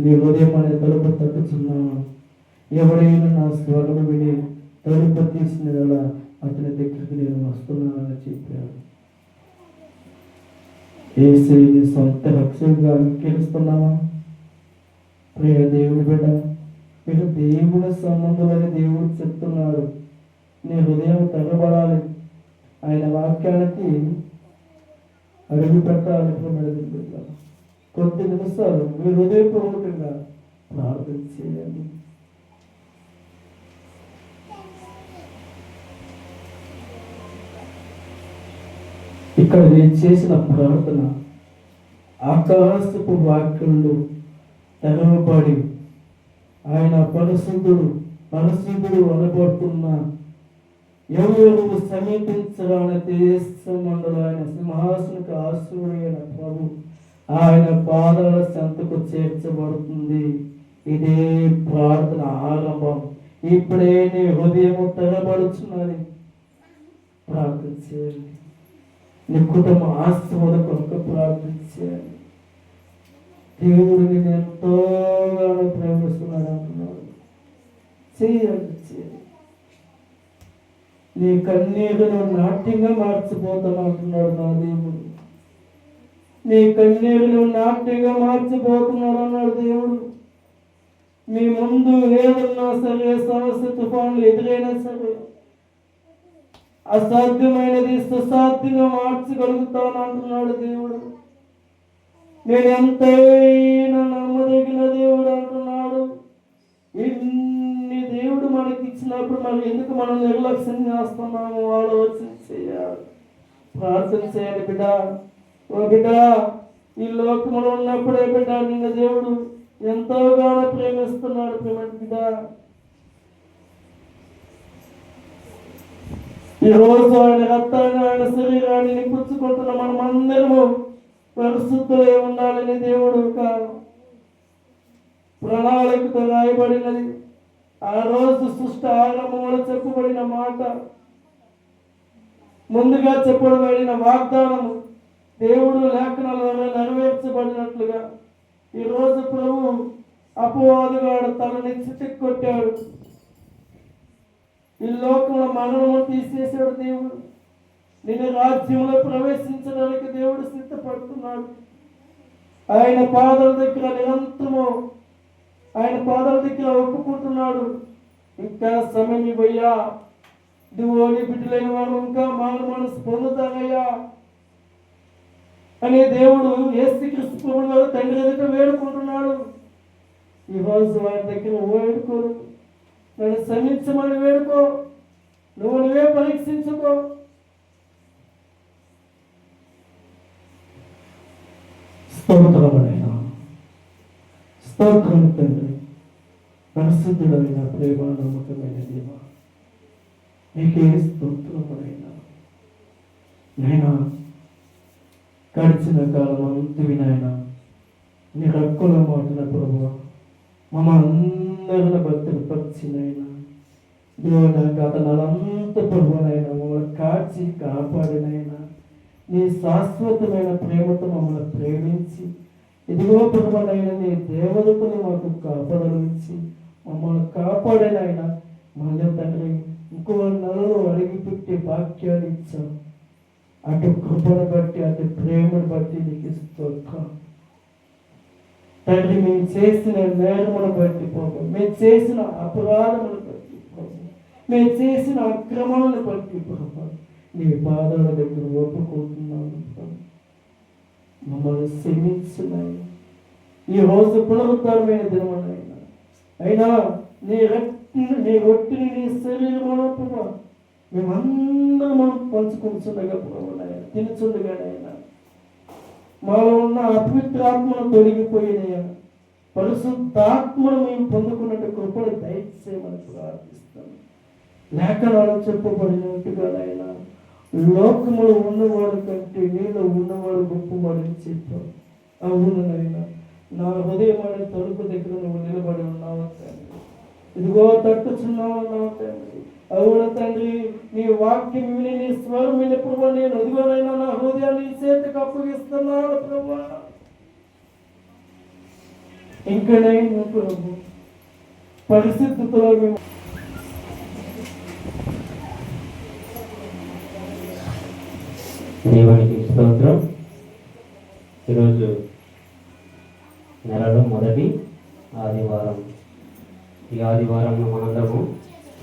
నీ హృదయం అనే తలుపు తట్టుచున్నాను. ఎవడైనా నా స్వరము విని తలుపు తీసిన వేళ అతని దగ్గరికి నేను వస్తున్నానని చెప్పాడు. యేసయ్యని సొంత రక్షకుగా అంగీకరిస్తున్నావా? ప్రియ దేవుని బిడ్డ, మీరు దేవుని సంబంధులని దేవుడు చెప్తున్నాడు. నీ హృదయం తెరబడాలి, ఆయన వాక్యానికి అడుగు పెట్టాలి. బిడ్డ, కొద్ది నిమిషాలు మీ హృదయపూర్వకంగా ప్రార్థన చేయండి. ఇక్కడ నేను చేసిన ప్రార్థన ఆకాశపు వాక్యంలో తెరవబడి ఆయన పరిశుద్ధుడు అనబడుతున్న ఎవరు సమీపించరాని దేశమండల ఆయన సింహాసనకు ఆశ్రయుడైన ప్రభు ఆయన పాదాల చెంతకు చేర్చబడుతుంది. ఇదే ప్రార్థన ఆరంభం. ఇప్పుడే నీ హృదయము తెరబడుచున్నది. ప్రార్థన చేయండి. నీ కుటుంబ ఆశీర్వాద కొరకు ప్రార్థన చేయండి. దేవుడు నేను ఎంతోగానో ప్రేమిస్తున్నాడు అంటున్నాడు. చేయండి. నీ కన్నీరును నాట్యంగా మార్చిపోతాను అంటున్నాడు నా దేవుడు. నీ కన్నీరును నాట్యంగా మార్చిపోతున్నాడు అన్నాడు దేవుడు. మీ ముందు ఏదన్నా సరే, సమస్య తుఫాన్లు ఎదురైనా సరే, అసాధ్యమైనది సుసాధ్యంగా మార్చగలుగుతాను అంటున్నాడు దేవుడు. నేను ఎంతైనా నమ్మదగిన దేవుడు అంటున్నాడు. ఇన్ని దేవుడు మనకి ఇచ్చినప్పుడు మనం ఎందుకు మనం నిర్లక్ష్యం చేస్తున్నాము? ఆలోచన చేయాలి, ప్రార్థన చేయాలి. బిడ్డ, ఓ బిడ్డ, ఈ లోకంలో ఉన్నప్పుడే బిడ్డ నిన్న దేవుడు ఎంతోగానో ప్రేమిస్తున్నాడు. బిడ్డ, ఈ రోజు ఆయన రక్తాన్ని, ఆయన శరీరాన్ని నింపుచ్చుకుంటున్న మనం అందరము పరిశుద్ధులై ఉండాలని దేవుడు ఒక ప్రణాళికతో రాయబడినది. ఆ రోజు సృష్టి ఆరంభంలో చెప్పబడిన మాట, ముందుగా చెప్పబడిన వాగ్దానము దేవుడు లేఖనాలలో నెరవేర్చబడినట్లుగా ఈరోజు ప్రభు అపవాదుగాడు తనని చితిక్కొట్టాడు. ఈ లోకంలో మరణము తీసేశాడు దేవుడు. నిన్ను రాజ్యంలో ప్రవేశించడానికి దేవుడు సిద్ధపడుతున్నాడు. ఆయన పాదాల దగ్గర నిరంతరము ఆయన పాదాల దగ్గర ఒప్పుకుంటున్నాడు. ఇంకా సమయం ఇవ్వయ్యా, ఇదిగో నీ బిడ్డలైన వారు ఇంకా మారు మనసు పొందుతారయ్యా అనే దేవుడు యేసుక్రీస్తు ప్రభువు తండ్రి ఎదుట వేడుకుంటున్నాడు. ఈరోజు వారి దగ్గర వేడుకోరు, నన్ను క్షమించమని వేడుకో, నువ్వే పరీక్షించుకో. స్తోత్రములైన స్తోత్రము తండ్రి, పరిశుద్ధుడైన ప్రేమ నమ్మకమైన దేవ, నీకే స్తోత్రములైన నైనా. గడిచిన కాలం అంతవి నాయన, నీ రక్కుల మాటల ప్రభు మమ్మల్ని భద్రపరిచినైనా దేవుడు గత నెలంత ప్రభునైనా మమ్మల్ని కాచి కాపాడినైనా నీ శాశ్వతమైన ప్రేమతో మమ్మల్ని ప్రేమించి ఇదిగో ప్రభునైనా నీ దేవతని మాకు కాపాడనిచ్చి మమ్మల్ని కాపాడినైనా మళ్ళీ తండ్రి ఇంకో నెలలో అడిగిపెట్టి వాక్యాలు ఇచ్చాం. అటు కృపను బట్టి, అటు ప్రేమను బట్టి నీకు స్తోత్రం తండ్రి. మేము చేసిన నేరమును బట్టి ప్రభు, మేము చేసిన అపరాధమును బట్టి ప్రభు, మేము చేసిన అక్రమాలను బట్టి ప్రభు నీ పాదాల దగ్గర ఒప్పుకుంటున్నాను ప్రభు. మమ్మల్ని క్షమించున్నాయి. ఈ రోజు పునరుద్ధరమైన దినమైనా అయినా నీ రొట్టిని నీ శరీరమును ప్రభు మేమందరం మనం పంచుకుంటుండగా ప్రభునైనా తినుచుండగానైనా మాలో ఉన్న అపవిత్రాత్మను తొలగిపోయినాయా, పరిశుద్ధాత్మను మేము పొందుకున్నట్టు కృపను దయచేయమని ప్రార్థిస్తాను. లేఖనాలు చెప్పబడినట్టుగానైనా లోకములో ఉన్నవాడు కంటే నీలో ఉన్నవాడు గొప్పవాడని చెప్పావు. అవునైనా నా హృదయం అనే తలుపు దగ్గర నువ్వు నిలబడి ఉన్నావు తండ్రి. ఇదిగో తట్టుచున్నావు అన్నావు తండ్రి. అవును తండ్రి, నీ వాక్యం విని నీ స్వరం విని ప్రభు నేను అదిగోనైనా నా హృదయాన్ని చేతికి అప్పగిస్తున్నాను ప్రభు. ఇంకనైనా ప్రభు పరిస్థితుల్లో మేము దేవునికి స్తోత్రం. ఈరోజు నెలలో మొదటి ఆదివారం. ఈ ఆదివారం మనందరము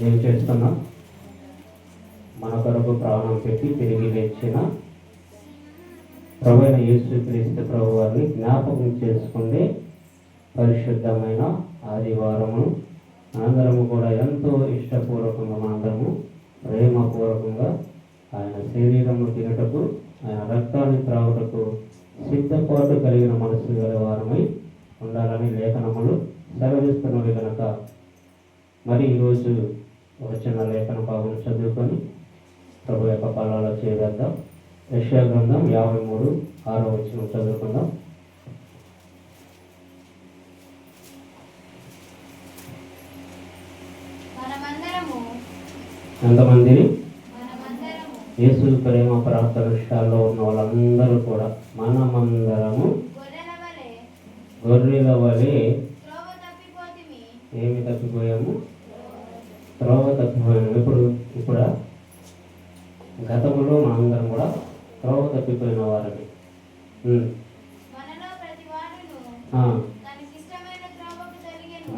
ఏం చేస్తున్నాం? మన కొరకు ప్రాణం పెట్టి తిరిగి లేచిన ప్రభువైన యేసుక్రీస్తు ప్రభు వారిని జ్ఞాపకం చేసుకునే పరిశుద్ధమైన ఆదివారము. మనందరము కూడా ఎంతో ఇష్టపూర్వకంగా, మనందరము ప్రేమపూర్వకంగా ఆయన శరీరము తినటకు, ఆయన రక్తాన్ని త్రాగుటకు సిద్ధపాటు కలిగిన మనసు గల వారమై ఉండాలని లేఖనములు సెలవిస్తున్నవి కనుక మరి ఈరోజు ఒక చిన్న లేఖన భాగం చదువుకొని ప్రభు యొక్క పాదాల చేద్దాం. యెషయా గ్రంథం 53:6 వచనం చదువుకుందాం. ఎంతమందిని? యేసు ప్రేమ ప్రార్థన విషయాల్లో ఉన్న వాళ్ళందరూ కూడా మనమందరము గొర్రెల వలె ఏమి తప్పిపోయాము? త్రోవ తప్పిపోయాము. ఇప్పుడు గతంలో మనందరం కూడా త్రోవ తప్పిపోయిన వారని.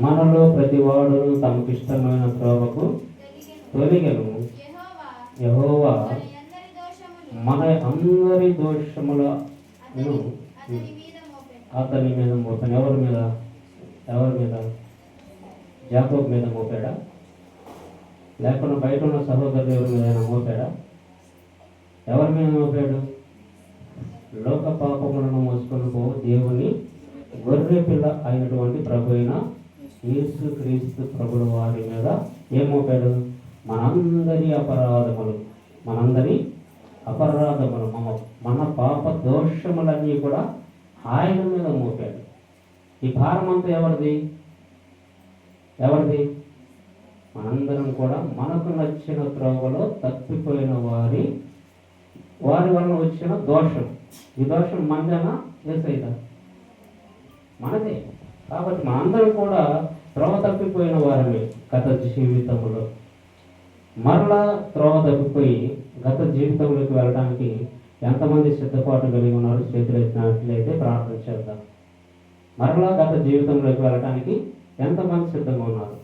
మనలో ప్రతివాడును తమకిష్టమైన త్రోవకు తొలగెను. యెహోవా మన అందరి దోషములను అతని మీద మోపాడు. ఎవరి మీద? యాకోబు మీద మోపాడా? లేకుండా బయట ఉన్న సహోదరులు ఎవరి మీద మోపాడా? ఎవరి మీద మోపాడు? లోక పాపములను మోసుకొని పోవు దేవుని గొర్రె పిల్ల అయినటువంటి ప్రభు అయిన యేసుక్రీస్తు ప్రభుల వారి మీద ఏం మోపాడు? మనందరి అపరాధములు మన పాప దోషములన్నీ కూడా ఆయన మీద మోపాడు. ఈ భారం అంతా ఎవరిది? మనందరం కూడా మనకు నచ్చిన త్రోవలో తప్పిపోయిన వారి వలన వచ్చిన దోషం. ఈ దోషం మనదేనా? యేసయ్యదా? మనదే. కాబట్టి మనందరం కూడా త్రోవ తప్పిపోయిన వారమే గత జీవితంలో. మరలా త్రోవ తప్పిపోయి గత జీవితంలోకి వెళ్ళడానికి ఎంతమంది సిద్ధపాటు కలిగి ఉన్నారు? చేతులు ఎత్తినట్లయితే ప్రార్థన చేద్దాం. మరలా గత జీవితంలోకి వెళ్ళడానికి ఎంతమంది సిద్ధంగా ఉన్నారు?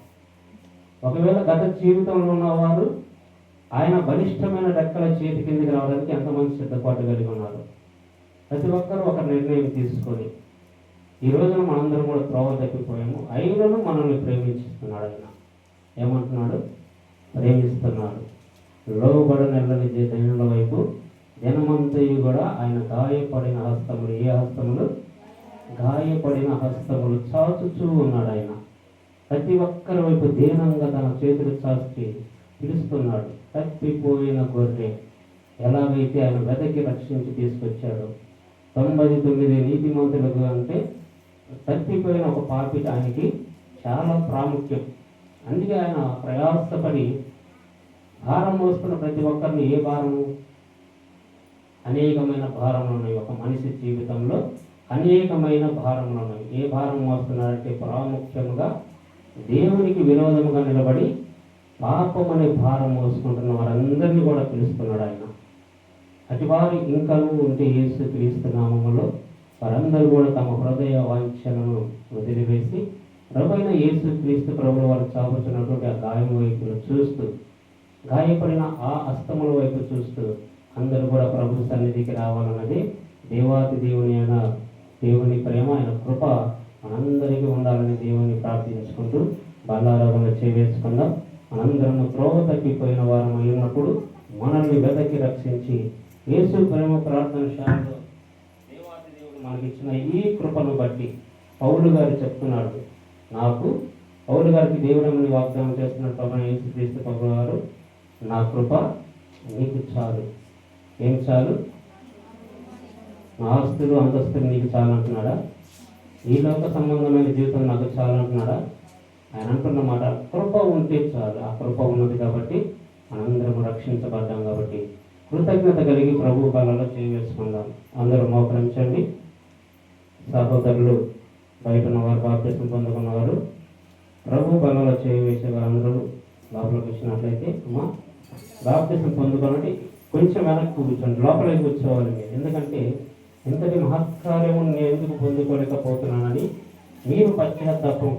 ఒకవేళ గత జీవితంలో ఉన్నవారు ఆయన బలిష్టమైన రెక్కల చేతి కిందికి రావడానికి ఎంతమంది సిద్ధపాటు కలిగి ఉన్నారు? ప్రతి ఒక్కరూ ఒక నిర్ణయం తీసుకొని, ఈ రోజున మనందరం కూడా త్రోవ తప్పిపోయాము, అయినను మనల్ని ప్రేమించుతున్నాడు. ఆయన ఏమంటున్నాడు? ప్రేమిస్తున్నాడు. లోబడనెల్లని దైనుల వైపు దినమంతయు కూడా ఆయన గాయపడిన హస్తములు, ఏ హస్తములు? గాయపడిన హస్తములు చాచుచూ ఉన్నాడు. ఆయన ప్రతి ఒక్కరి వైపు దీనంగా తన చేతులు చాచి పిలుస్తున్నాడు. తప్పిపోయిన గొర్రె ఎలాగైతే ఆయన వెతకి రక్షించి తీసుకొచ్చాడు. 99 నీతిమంతులకు అంటే తప్పిపోయిన ఒక పాపి ఆయనకి చాలా ప్రాముఖ్యం. అందుకే ఆయన ప్రయాసపడి భారం మోస్తున్న ప్రతి ఒక్కరిని, ఏ భారము? అనేకమైన భారములు ఉన్నాయి. ఒక మనిషి జీవితంలో అనేకమైన భారములు ఉన్నాయి. ఏ భారం మోస్తున్నారంటే ప్రాముఖ్యంగా దేవునికి విరోధముగా నిలబడి పాపం అనే భారం మోసుకుంటున్న వారందరినీ కూడా పిలుస్తున్నాడు ఆయన. అటువారు ఇంకను ఉంటే యేసుక్రీస్తు నామములో వారందరూ కూడా తమ హృదయ వాంఛలను వదిలివేసి ప్రభువైన యేసుక్రీస్తు ప్రభుల వారు చాపుతున్నటువంటి ఆ గాయం వైపును చూస్తూ, గాయపడిన ఆ హస్తముల వైపు చూస్తూ అందరూ కూడా ప్రభు సన్నిధికి రావాలన్నది దేవాతి దేవుని ప్రేమ, ఆయన కృప మనందరికీ ఉండాలని దేవుని ప్రార్థించుకుంటూ బల్లారాధన చేవేసుకుందాం. మనందరము త్రోవ తప్పిపోయిన వారం అయినప్పుడు మనల్ని వెతకి రక్షించి యేసు ప్రేమ ప్రార్థన శాలలో దేవాతి దేవుడు మనకిచ్చిన ఈ కృపను బట్టి పౌలు గారు చెప్తున్నాడు. పౌలు గారికి దేవుడని వాగ్దానం చేస్తున్న ప్రభు యేసుక్రీస్తు ప్రభు గారు, నా కృప నీకు చాలు. ఏం చాలు? నా ఆస్తులు అంతస్తులు నీకు చాలు అంటున్నాడా? ఈ లోక సంబంధమైన జీవితం నాకు చాలు అంటున్నాడా? ఆయన అంటున్నమాట కృప ఉంటే చాలు. ఆ కృప ఉన్నది కాబట్టి మనందరం రక్షించబడ్డాం. కాబట్టి కృతజ్ఞత కలిగి ప్రభు బలలో చేయవేసుకుందాం. అందరూ మోకరించండి. సహోదరులు బయట ఉన్నవారు, బాప్తిసం పొందుకున్నవారు ప్రభు బలలో చేయవేసే వారందరూ లోపలికి వచ్చినట్లయితే అమ్మా బాప్తిసం పొందుకున్నట్టు కొంచెం వెనక్కి కూర్చోండి. లోపలికి కూర్చోవాలి మీరు. ఎందుకంటే ఇంతటి మహత్కార్యము నేను ఎందుకు పొందుకోలేకపోతున్నానని మీరు పశ్చాత్తాపం